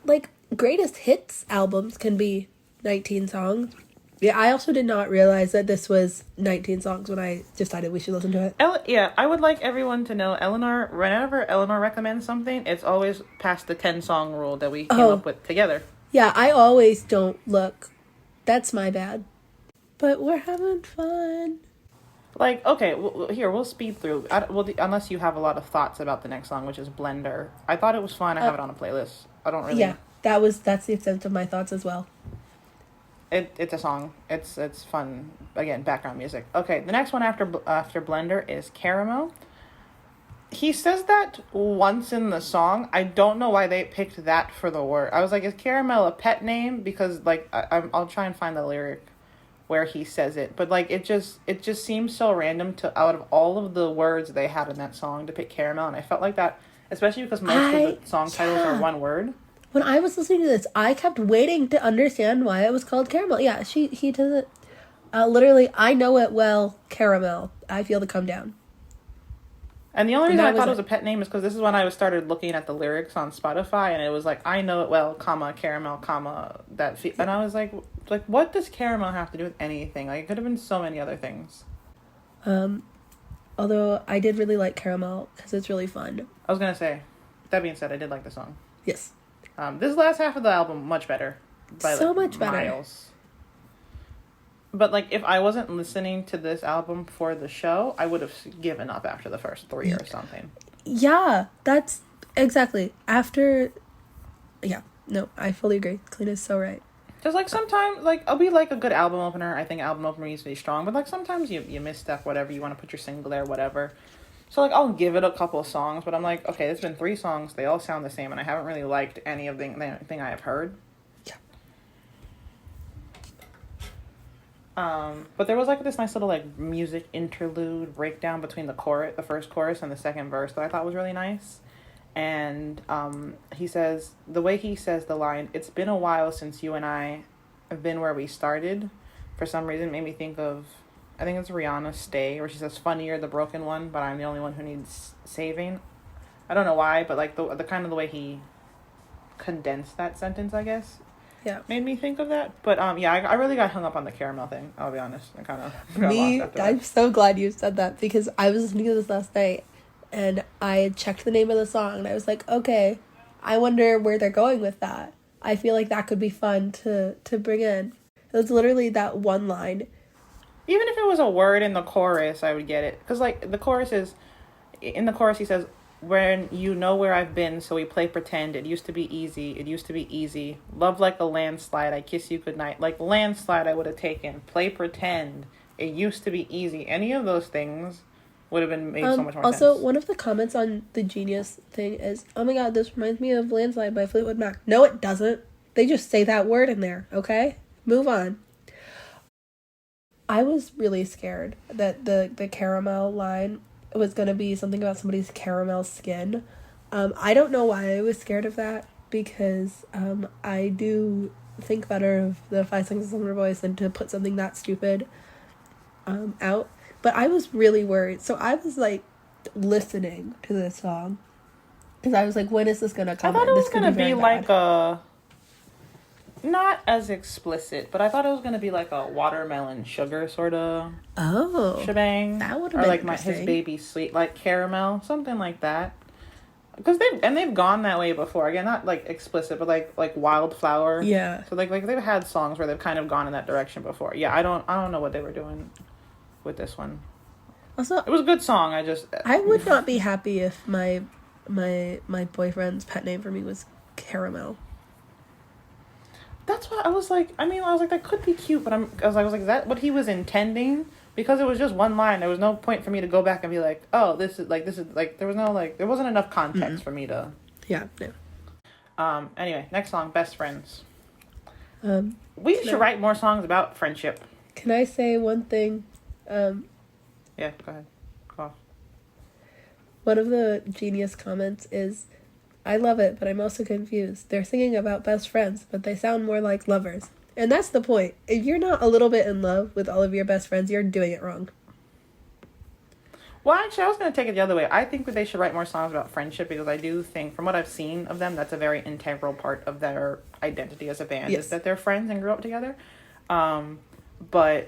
Like, greatest hits albums can be 19 songs. Yeah, I also did not realize that this was 19 songs when I decided we should listen to it. Yeah, I would like everyone to know, whenever Elanor recommends something, it's always past the 10-song rule that we came up with together. Yeah, I always don't look. That's my bad. But we're having fun. Like, okay, we'll speed through. Unless you have a lot of thoughts about the next song, which is Blender. I thought it was fun. I have it on a playlist. I don't really... Yeah, that's the extent of my thoughts as well. It's a song. It's fun. Again, background music. Okay, the next one after Blender is Caramel. He says that once in the song. I don't know why they picked that for the word. I was like, is Caramel a pet name? Because, like, I'll try and find the lyric where he says it. But, like, it just seems so random to, out of all of the words they had in that song, to pick Caramel. And I felt like that, especially because most of the song titles are one word. When I was listening to this, I kept waiting to understand why it was called Caramel. Yeah, he does it. Literally, I know it well, Caramel. I feel the come down. And the only reason I thought it was a pet name is because this is when I started looking at the lyrics on Spotify, and it was like, I know it well, comma, caramel, comma, and I was like, what does caramel have to do with anything? Like, it could have been so many other things. Although I did really like Caramel because it's really fun. I was gonna say, that being said, I did like the song. Yes. This last half of the album, much better. By, so like, much better. Miles. But, like, if I wasn't listening to this album for the show, I would have given up after the first 3 or something. Yeah, that's exactly. After, yeah, no, I fully agree. Kalina is so right. Just, like, sometimes, like, I'll be, like, a good album opener. I think album opener needs to be strong. But, like, sometimes you miss stuff, whatever. You want to put your single there, whatever. So, like, I'll give it a couple of songs. But I'm like, okay, there's been 3 songs. They all sound the same. And I haven't really liked any of the thing I have heard. But there was, like, this nice little, like, music interlude breakdown between the first chorus and the second verse that I thought was really nice. And he says, the way he says the line, it's been a while since you and I been where we started, for some reason made me think of, I think it's Rihanna's Stay, where she says, "Funny, you're the broken one, but I'm the only one who needs saving." I don't know why, but like the kind of the way he condensed that sentence, I guess, Yeah. made me think of that. But yeah, I really got hung up on the caramel thing. I'll be honest. I kind of got Me, lost after I'm that. so glad you said that because I was listening to this last night and I had checked the name of the song and I was like, okay, I wonder where they're going with that. I feel like that could be fun to bring in. It's literally that one line. Even if it was a word in the chorus, I would get it. Because, like, the chorus is... In the chorus, he says, "When you know where I've been, so we play pretend. It used to be easy. It used to be easy. Love like a landslide. I kiss you goodnight." Like, landslide I would have taken. Play pretend. It used to be easy. Any of those things would have been made so much more also, sense. one of the comments on the Genius thing is, "Oh my god, this reminds me of Landslide by Fleetwood Mac." No, it doesn't. They just say that word in there, okay? Move on. I was really scared that the caramel line was going to be something about somebody's caramel skin. I don't know why I was scared of that, because I do think better of the 5 Seconds of Summer voice than to put something that stupid out. But I was really worried. So I was, like, listening to this song. Because I was like, when is this going to come I thought in? it This was could going to be very like bad. not as explicit, but I thought it was going to be like a watermelon sugar sort of shebang. That would have or been like interesting. his baby sweet, like caramel, something like that. Because they've gone that way before. Again, not like explicit, but like Wildflower. Yeah. So like they've had songs where they've kind of gone in that direction before. Yeah, I don't know what they were doing with this one. Also, It was a good song. I would not be happy if my boyfriend's pet name for me was Caramel. That's why I was like, that could be cute, but I was like, is that what he was intending? Because it was just one line. There was no point for me to go back and be like, oh, this is there was no, there wasn't enough context for me to. Yeah, no. Anyway, next song, Best Friends. We should write more songs about friendship. Can I say one thing? Yeah, go ahead. Go off. One of the Genius comments is, "I love it, but I'm also confused. They're singing about best friends, but they sound more like lovers." And that's the point. If you're not a little bit in love with all of your best friends, you're doing it wrong. Well, actually, I was going to take it the other way. I think that they should write more songs about friendship, because I do think, from what I've seen of them, that's a very integral part of their identity as a band, Yes. is that they're friends and grew up together. But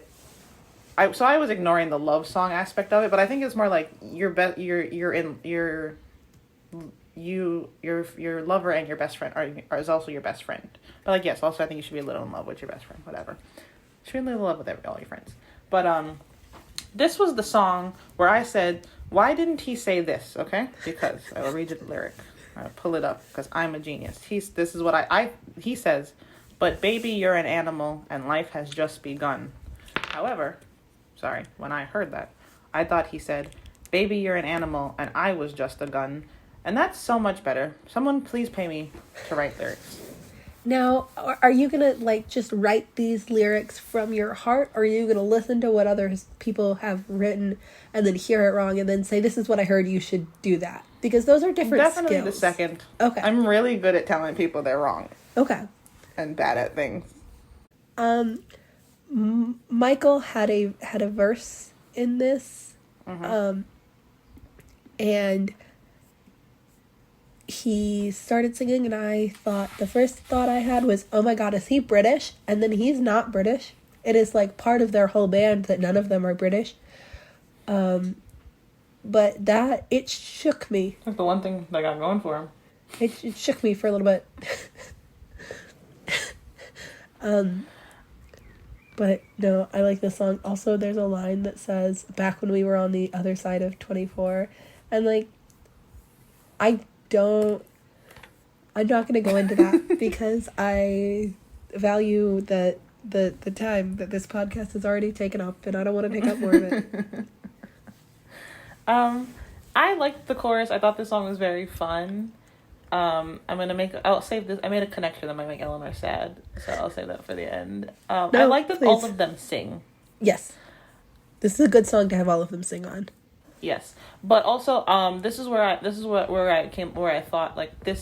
I was ignoring the love song aspect of it, but I think it's more like your lover and your best friend is also your best friend. But like, yes, also I think you should be a little in love with your best friend, whatever. You should be a little in love with all your friends. But this was the song where I said, why didn't he say this? Okay, because I will read you the lyric. I'll pull it up because I'm a genius. This is what he says, "But baby, you're an animal and life has just begun." However, when I heard that, I thought he said, "Baby, you're an animal and I was just a gun." And that's so much better. Someone please pay me to write lyrics. Now, are you going to, just write these lyrics from your heart, or are you going to listen to what other people have written and then hear it wrong and then say, this is what I heard, you should do that? Because those are different Definitely skills. the second. Okay. I'm really good at telling people they're wrong. Okay. And bad at things. Michael had a verse in this, and he started singing, and the first thought I had was, oh my god, is he British? And then he's not British. It is part of their whole band that none of them are British. But it shook me. That's the one thing they got going for him. It shook me for a little bit. But no, I like this song. Also, there's a line that says, "Back when we were on the other side of 24." And I'm not going to go into that because I value the time that this podcast has already taken up, and I don't want to take up more of it. I liked the chorus. I thought this song was very fun. I'll save this. I made a connection that might make Elanor sad, so I'll save that for the end. I like that all of them sing. Yes. This is a good song to have all of them sing on. Yes, but also, this is where I thought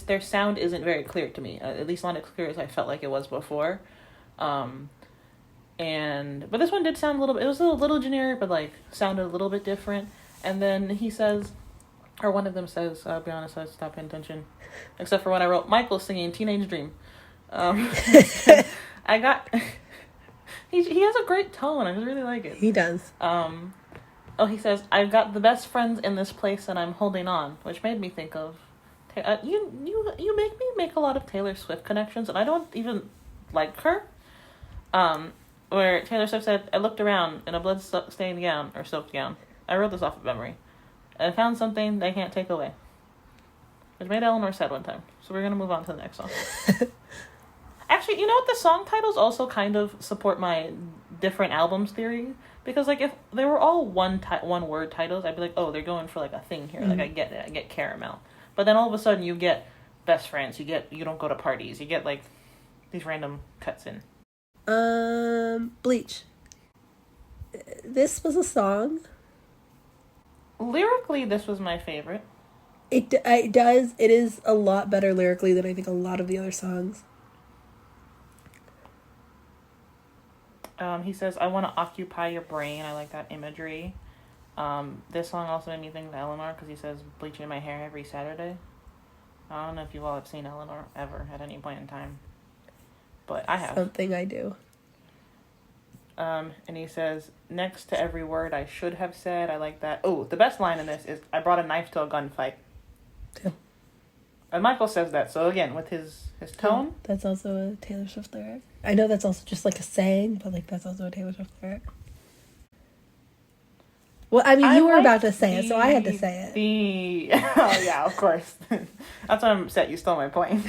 their sound isn't very clear to me. At least not as clear as I felt like it was before. But this one did sound a little bit, it was a little generic, but like sounded a little bit different. And then he says, or one of them says, I'll be honest, I stopped paying attention, except for when I wrote Michael singing Teenage Dream. I got, he has a great tone. I really like it. He does. He says, I've got the best friends in this place and I'm holding on, which made me think of, you make me make a lot of Taylor Swift connections, and I don't even like her. Where Taylor Swift said, I looked around in a blood-stained gown, or soaked gown. I wrote this off of memory. And I found something they can't take away. Which made Elanor sad one time. So we're going to move on to the next song. Actually, you know what? The song titles also kind of support my different albums theory. Because, like, if they were all one-word titles, I'd be like, oh, they're going for, like, a thing here. Mm-hmm. Like, I get it. I get caramel. But then all of a sudden you get best friends. You get you don't go to parties. You get, like, these random cuts in. Bleach. This was a song. Lyrically, this was my favorite. It is a lot better lyrically than I think a lot of the other songs. He says, I want to occupy your brain. I like that imagery. This song also made me think of Elanor, because he says, bleaching my hair every Saturday. I don't know if you all have seen Elanor ever at any point in time. But I have. Something I do. And he says, next to every word I should have said. I like that. Oh, the best line in this is, I brought a knife to a gunfight. Yeah. And Michael says that. So again, with his tone. Yeah, that's also a Taylor Swift lyric. I know that's also just like a saying, but like that's also a Taylor Swift lyric. Well, I mean, you were about to say it, so I had to say it. Oh, yeah, of course. That's why I'm upset you stole my point.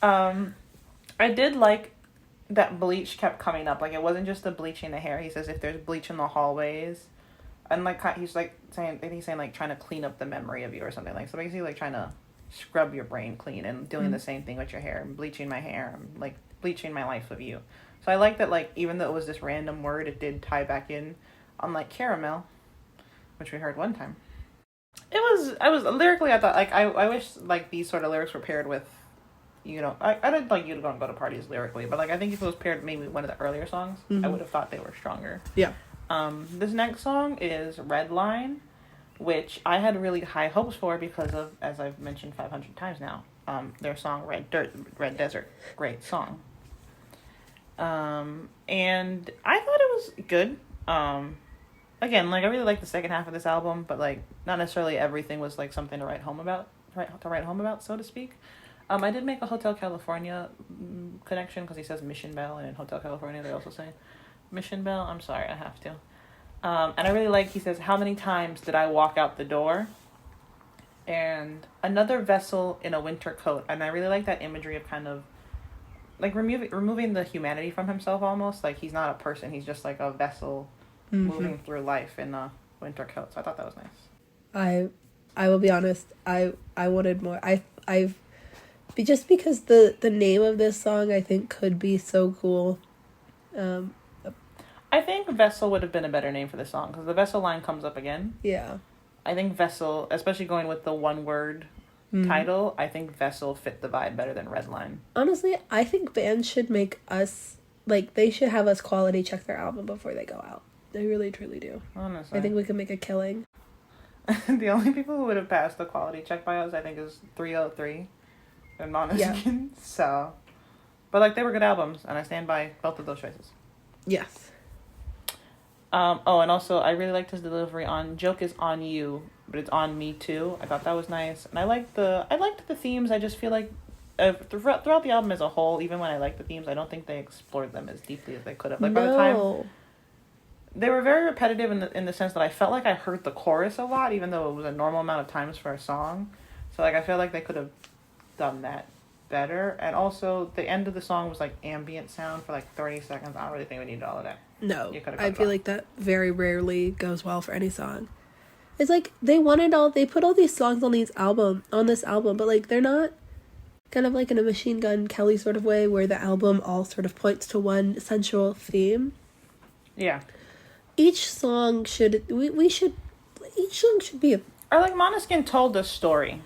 I did like that bleach kept coming up. Like, it wasn't just the bleaching the hair. He says if there's bleach in the hallways. And, like, he's saying, like, trying to clean up the memory of you or something. Like, so basically, like, trying to scrub your brain clean and doing the same thing with your hair. And bleaching my hair. And, like, bleaching my life with you. So I like that, like, even though it was this random word, it did tie back in on, like, caramel, which we heard one time. I was lyrically, I thought, like, I wish, like, these sort of lyrics were paired with, you know, I didn't like you to go and go to parties lyrically, but, like, I think if it was paired maybe with one of the earlier songs, I would have thought they were stronger. Yeah. This next song is Red Line, which I had really high hopes for because of, as I've mentioned 500 times now, their song Red Desert. Great song. And I thought it was good. Again, like, I really like the second half of this album, but, like, not necessarily everything was, like, something to write home about, so to speak. I did make a Hotel California connection, because he says Mission Bell, and in Hotel California they also say Mission Bell. I'm sorry, I have to. And I really like, he says, how many times did I walk out the door? And another vessel in a winter coat. And I really like that imagery of kind of, like, removing the humanity from himself almost. Like, he's not a person, he's just, like, a vessel moving through life in a winter coat. So I thought that was nice. I will be honest, I wanted more. I've just because the name of this song I think could be so cool. I think Vessel would have been a better name for this song, because the Vessel line comes up again. Yeah. I think Vessel, especially going with the one word title, I think Vessel fit the vibe better than Red Line. Honestly, I think bands should make us, like, they should have us quality check their album before they go out. They really, truly do. Honestly. I think we could make a killing. The only people who would have passed the quality check by us, I think, is 303 and Måneskin. Yeah. So, but, like, they were good albums, and I stand by both of those choices. Yes. And also, I really liked his delivery on "Joke is on you, but it's on me too." I thought that was nice, and I liked the themes. I just feel like throughout the album as a whole, even when I liked the themes, I don't think they explored them as deeply as they could have. Like, by the time, they were very repetitive in the sense that I felt like I heard the chorus a lot, even though it was a normal amount of times for a song. So, like, I feel like they could have done that better. And also, the end of the song was, like, ambient sound for, like, 30 seconds. I don't really think we needed all of that. No, I feel like that very rarely goes well for any song. It's like they put all these songs on this album, but, like, they're not kind of like in a Machine Gun Kelly sort of way where the album all sort of points to one central theme. Yeah. Each song should be or, like, Måneskin told a story.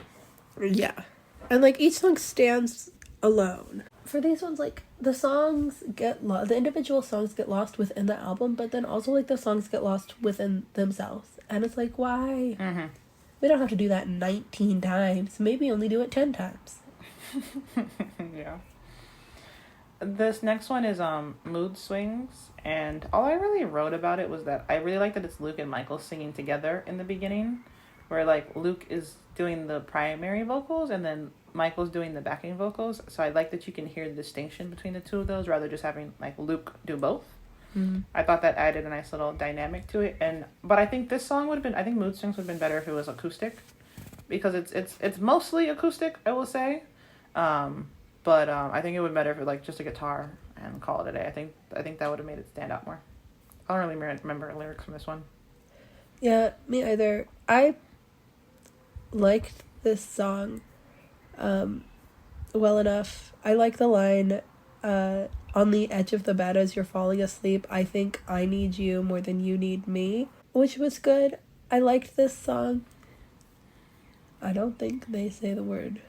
Yeah. And, like, each song stands alone. For these ones, like, the songs get lost, the individual songs get lost within the album, but then also like the songs get lost within themselves, and it's like, why? Mm-hmm. We don't have to do that 19 times. Maybe only do it 10 times. Yeah. This next one is Mood Swings, and all I really wrote about it was that I really like that it's Luke and Michael singing together in the beginning, where like Luke is doing the primary vocals and then Michael's doing the backing vocals. So I like that you can hear the distinction between the two of those rather just having like Luke do both. Mm-hmm. I thought that added a nice little dynamic to it, but I think this song would have been, I think Mood Swings would have been better if it was acoustic, because it's mostly acoustic, I will say. But I think it would be better if it like just a guitar and call it a day. I think that would have made it stand out more. I don't really remember lyrics from this one. Yeah, me either. I liked this song well enough. I like the line, on the edge of the bed as you're falling asleep, I think I need you more than you need me, which was good. I liked this song. I don't think they say the word.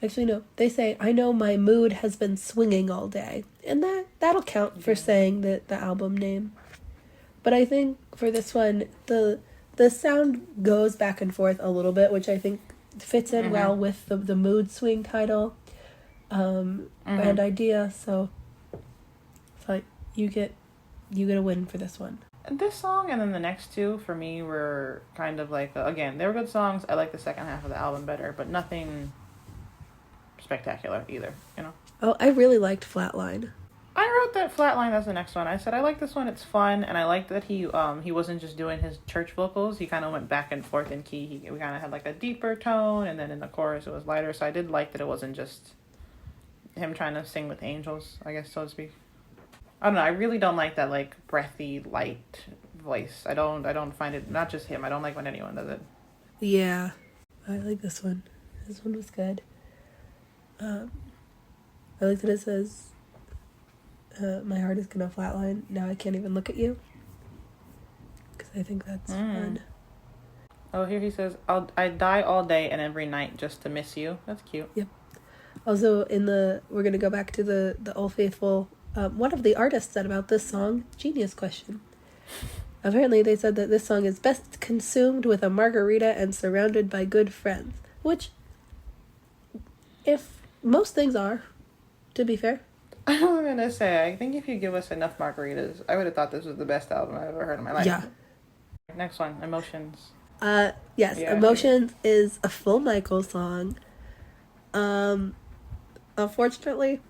Actually, no. They say, I know my mood has been swinging all day. And that'll count for saying the album name. But I think for this one, the sound goes back and forth a little bit, which I think fits in well with the mood swing title and idea. So, fine. You get a win for this one. This song and then the next two for me were kind of like, again, they were good songs. I like the second half of the album better, but nothing spectacular either, you know. Oh, I really liked Flatline. I wrote that Flatline as the next one. I said I like this one, it's fun, and I like that he wasn't just doing his church vocals. He kind of went back and forth in key. We kind of had like a deeper tone, and then in the chorus it was lighter. So I did like that it wasn't just him trying to sing with angels, I guess, so to speak. I don't know. I really don't like that like breathy, light voice. I don't find it. Not just him. I don't like when anyone does it. Yeah, I like this one. This one was good. I like that it says, my heart is gonna flatline, now I can't even look at you. Because I think that's fun. Oh, here he says, I die all day and every night just to miss you. That's cute. Yep. Also, we're gonna go back to the Old Faithful, one of the artists said about this song, genius question. Apparently they said that this song is best consumed with a margarita and surrounded by good friends. Which, if most things are, to be fair. I was gonna say, I think if you give us enough margaritas, I would have thought this was the best album I've ever heard in my life. Yeah. Next one, Emotions. Yes, yeah, Emotions is a full Michael song. Unfortunately,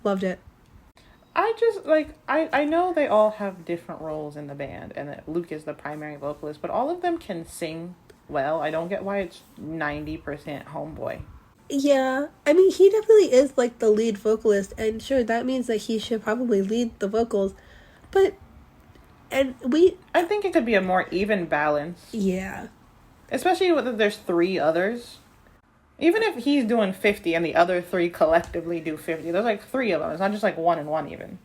loved it. I just, I know they all have different roles in the band, and that Luke is the primary vocalist, but all of them can sing well. I don't get why it's 90% Homeboy. Yeah, I mean, he definitely is, like, the lead vocalist, and sure, that means that he should probably lead the vocals, but, I think it could be a more even balance. Yeah. Especially if there's three others. Even if he's doing 50 and the other three collectively do 50, there's, like, three of them. It's not just, like, one and one, even.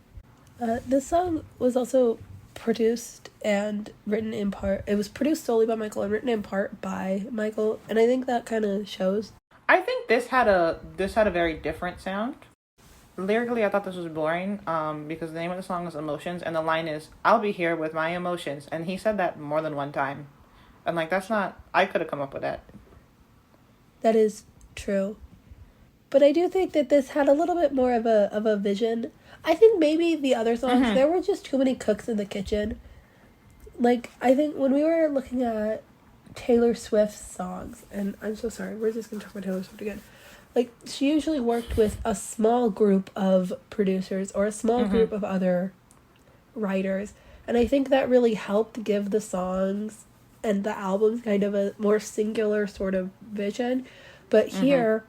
This song was also produced and written in part, it was produced solely by Michael and written in part by Michael, and I think that kind of shows. I think this had a very different sound. Lyrically, I thought this was boring, because the name of the song is Emotions, and the line is, I'll be here with my emotions, and he said that more than one time. And, like, that's not, I could have come up with that. That is true. But I do think that this had a little bit more of a vision. I think maybe the other songs, there were just too many cooks in the kitchen. Like, I think when we were looking at Taylor Swift's songs, and I'm so sorry, we're just gonna talk about Taylor Swift again. Like, she usually worked with a small group of producers or a small group of other writers, and I think that really helped give the songs and the albums kind of a more singular sort of vision. But here,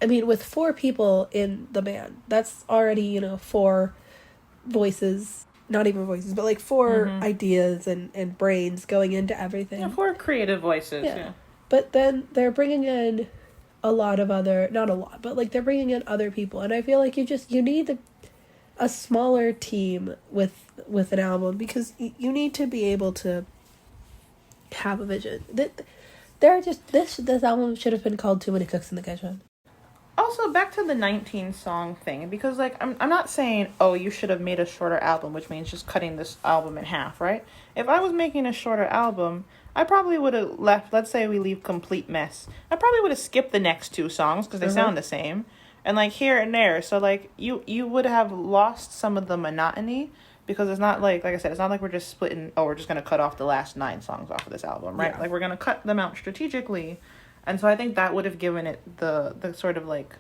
I mean, with 4 people in the band, that's already, 4 voices. Not even voices, but like 4 ideas and brains going into everything. Yeah, 4 creative voices, yeah. But then they're bringing in a lot of other, not a lot, but like they're bringing in other people. And I feel like you need a smaller team with an album, because you need to be able to have a vision. This album should have been called Too Many Cooks in the Kitchen. Also, back to the 19 song thing, because like I'm not saying, oh, you should have made a shorter album, which means just cutting this album in half, right? If I was making a shorter album, I probably would have left, let's say we leave Complete Mess. I probably would have skipped the next two songs because they sound the same, and like here and there. So like you would have lost some of the monotony, because it's not like I said, it's not like we're just splitting, oh, we're just going to cut off the last 9 songs off of this album, right? Yeah. Like we're going to cut them out strategically. And so I think that would have given it the sort of like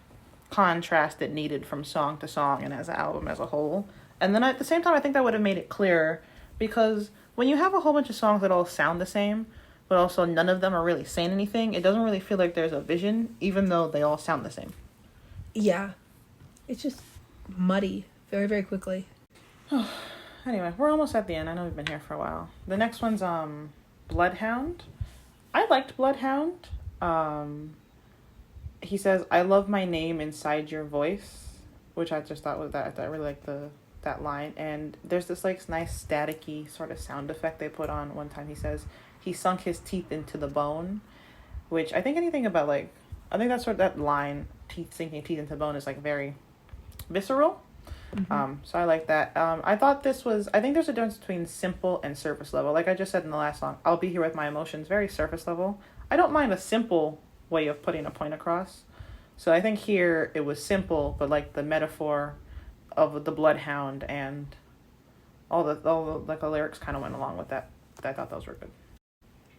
contrast it needed from song to song and as an album as a whole. And then at the same time, I think that would have made it clearer, because when you have a whole bunch of songs that all sound the same, but also none of them are really saying anything, it doesn't really feel like there's a vision, even though they all sound the same. Yeah. It's just muddy very, very quickly. Anyway, we're almost at the end. I know we've been here for a while. The next one's Bloodhound. I liked Bloodhound. He says, "I love my name inside your voice," which I just thought was that I really liked that line. And there's this like nice staticky sort of sound effect they put on one time. He says he sunk his teeth into the bone, which I think anything about like, I think that's sort of that line, sinking teeth into bone, is like very visceral. So I like that. I think there's a difference between simple and surface level. Like I just said in the last song, I'll be here with my emotions, very surface level. I don't mind a simple way of putting a point across. So I think here it was simple, but like the metaphor of the bloodhound and all the like the lyrics kind of went along with that. I thought those were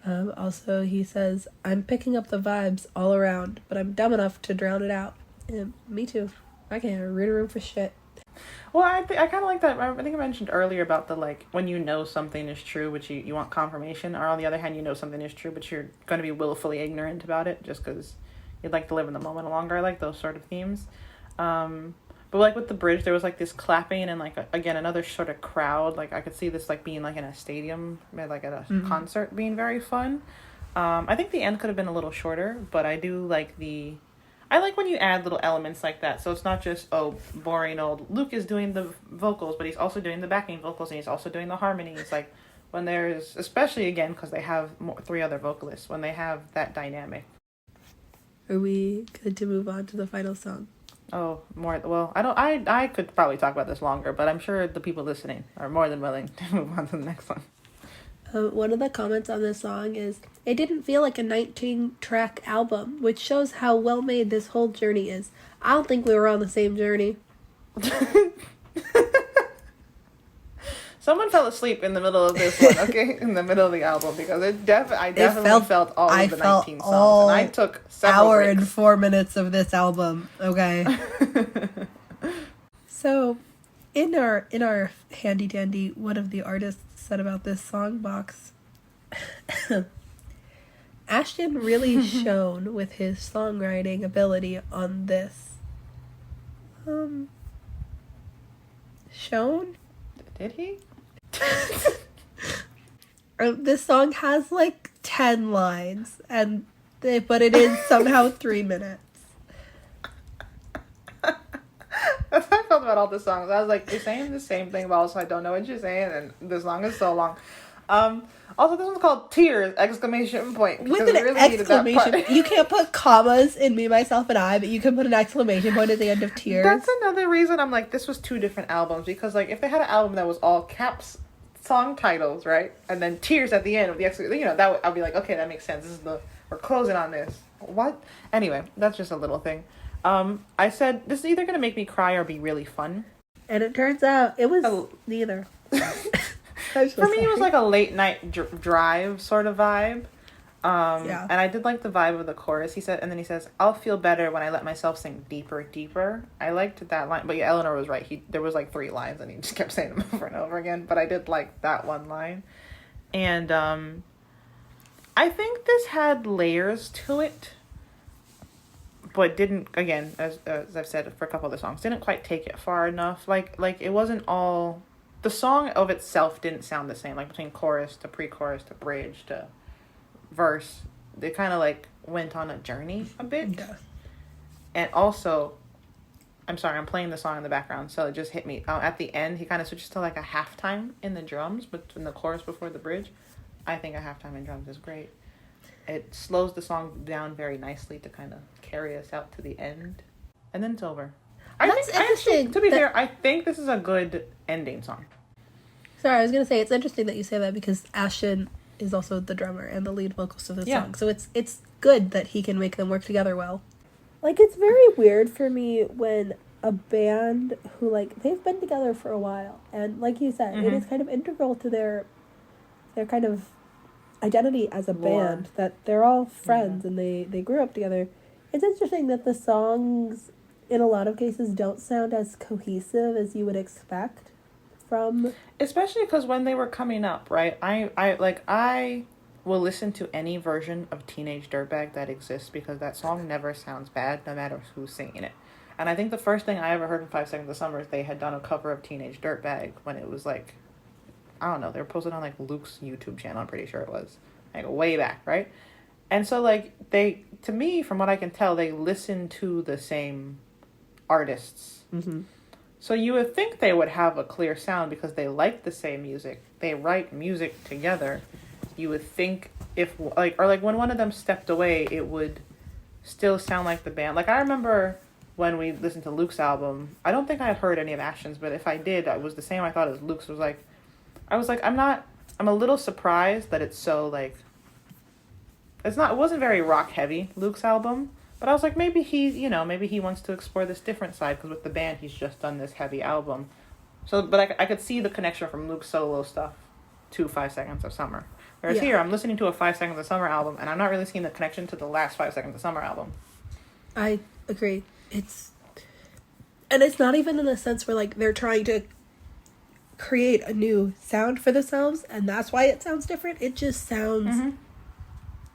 good. Also, he says, "I'm picking up the vibes all around, but I'm dumb enough to drown it out." And me too. I can't read a room for shit. Well, I kind of like that. I think I mentioned earlier about the, like, when you know something is true, but you want confirmation, or on the other hand, you know something is true, but you're going to be willfully ignorant about it just because you'd like to live in the moment longer. I like those sort of themes. But, like, with the bridge, there was, like, this clapping and, like, again, another sort of crowd. Like, I could see this, like, being, like, in a stadium, like, at a concert being very fun. I think the end could have been a little shorter, but I do like I like when you add little elements like that. So it's not just, oh, boring old Luke is doing the vocals, but he's also doing the backing vocals, and he's also doing the harmonies. Like when there's, especially again, because they have 3 other vocalists, when they have that dynamic. Are we good to move on to the final song? Oh, more, well, I could probably talk about this longer, but I'm sure the people listening are more than willing to move on to the next one. One of the comments on this song is, "It didn't feel like a 19-track album, which shows how well made this whole journey is. I don't think we were on the same journey." Someone fell asleep in the middle of this one, okay? In the middle of the album, because I definitely felt all of the 19 songs, and I took several hour breaks. and 4 minutes of this album, okay? So, in our handy dandy, one of the artists said about this song box, Ashton really shone with his songwriting ability on this. Shone? Did he? This song has like 10 lines, but it is somehow 3 minutes. That's how I felt about all the songs. I was like, you're saying the same thing, but also I don't know what you're saying, and the song is so long. Also, this one's called Tears! Exclamation point. With an really exclamation, you can't put commas in Me, Myself, and I, but you can put an exclamation point at the end of Tears. That's another reason I'm like, this was 2 different albums, because like if they had an album that was all caps song titles, right, and then Tears at the end of the I'd be like, okay, that makes sense. We're closing on this. What? Anyway, that's just a little thing. I said this is either gonna make me cry or be really fun, and it turns out it was neither. For me, it was like a late night drive sort of vibe. Yeah. And I did like the vibe of the chorus. He says, "I'll feel better when I let myself sing deeper, deeper." I liked that line, but yeah, Eleanor was right. There was like 3 lines, and he just kept saying them over and over again. But I did like that one line, and I think this had layers to it, but didn't, again, as I've said for a couple of the songs, didn't quite take it far enough. Like it wasn't all. The song of itself didn't sound the same, like between chorus to pre-chorus to bridge to verse. They kind of like went on a journey a bit. Yeah. And also, I'm sorry, I'm playing the song in the background, so it just hit me. At the end, he kind of switches to like a halftime in the drums, but in the chorus before the bridge. I think a halftime in drums is great. It slows the song down very nicely to kind of carry us out to the end. and then it's over. That's interesting. To be fair, I think this is a good ending song. Sorry, I was gonna say it's interesting that you say that because Ashton is also the drummer and the lead vocalist of the song, so it's good that he can make them work together well. Like, it's very weird for me when a band who, like, they've been together for a while, and like you said, it is kind of integral to their kind of identity as a band, that they're all friends and they grew up together. It's interesting that the songs, in a lot of cases, don't sound as cohesive as you would expect from... Especially because when they were coming up, right, I will listen to any version of Teenage Dirtbag that exists because that song never sounds bad no matter who's singing it. And I think the first thing I ever heard in 5 Seconds of Summer is they had done a cover of Teenage Dirtbag when it was like, I don't know, they were posted on like Luke's YouTube channel, I'm pretty sure it was, like way back, right? And so like they, to me, from what I can tell, they listen to the same artists. So you would think they would have a clear sound because they like the same music. They write music together. You would think if like, or like when one of them stepped away, it would still sound like the band. Like I remember when we listened to Luke's album, I don't think I had heard any of Ashton's, but if I did, it was the same I thought as Luke's. I'm a little surprised that it's so like, it wasn't very rock heavy, Luke's album, but I was like, maybe he wants to explore this different side because with the band, he's just done this heavy album. So, but I could see the connection from Luke's solo stuff to 5 Seconds of Summer. Whereas here, I'm listening to a 5 Seconds of Summer album, and I'm not really seeing the connection to the last 5 Seconds of Summer album. I agree. It's not even in a sense where, like, they're trying to create a new sound for themselves, and that's why it sounds different. It just sounds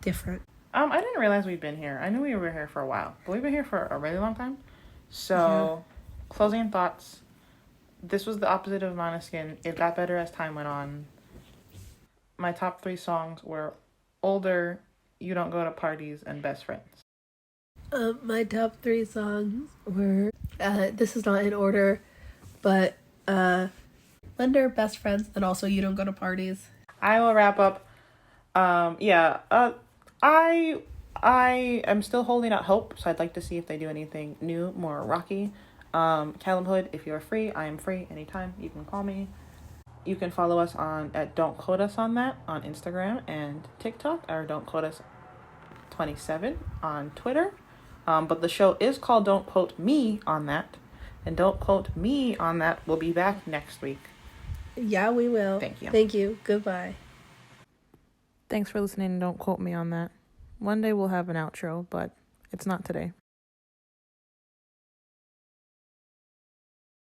different. I didn't realize we'd been here. I knew we were here for a while, but we've been here for a really long time. So, closing thoughts. This was the opposite of Måneskin. It got better as time went on. My top 3 songs were Older, You Don't Go to Parties, and Best Friends. My top 3 songs were, this is not in order, but Lender, Best Friends, and also You Don't Go to Parties. I will wrap up. I am still holding out hope, so I'd like to see if they do anything new, more rocky. Calum Hood, if you're free, I am free anytime. You can call me. You can follow us at Don't Quote Us on that on Instagram and TikTok, or Don't Quote Us 27 on Twitter. But the show is called Don't Quote Me on that, and Don't Quote Me on that will be back next week. Yeah, we will. Thank you. Thank you. Goodbye. Thanks for listening. Don't quote me on that. One day we'll have an outro, but it's not today.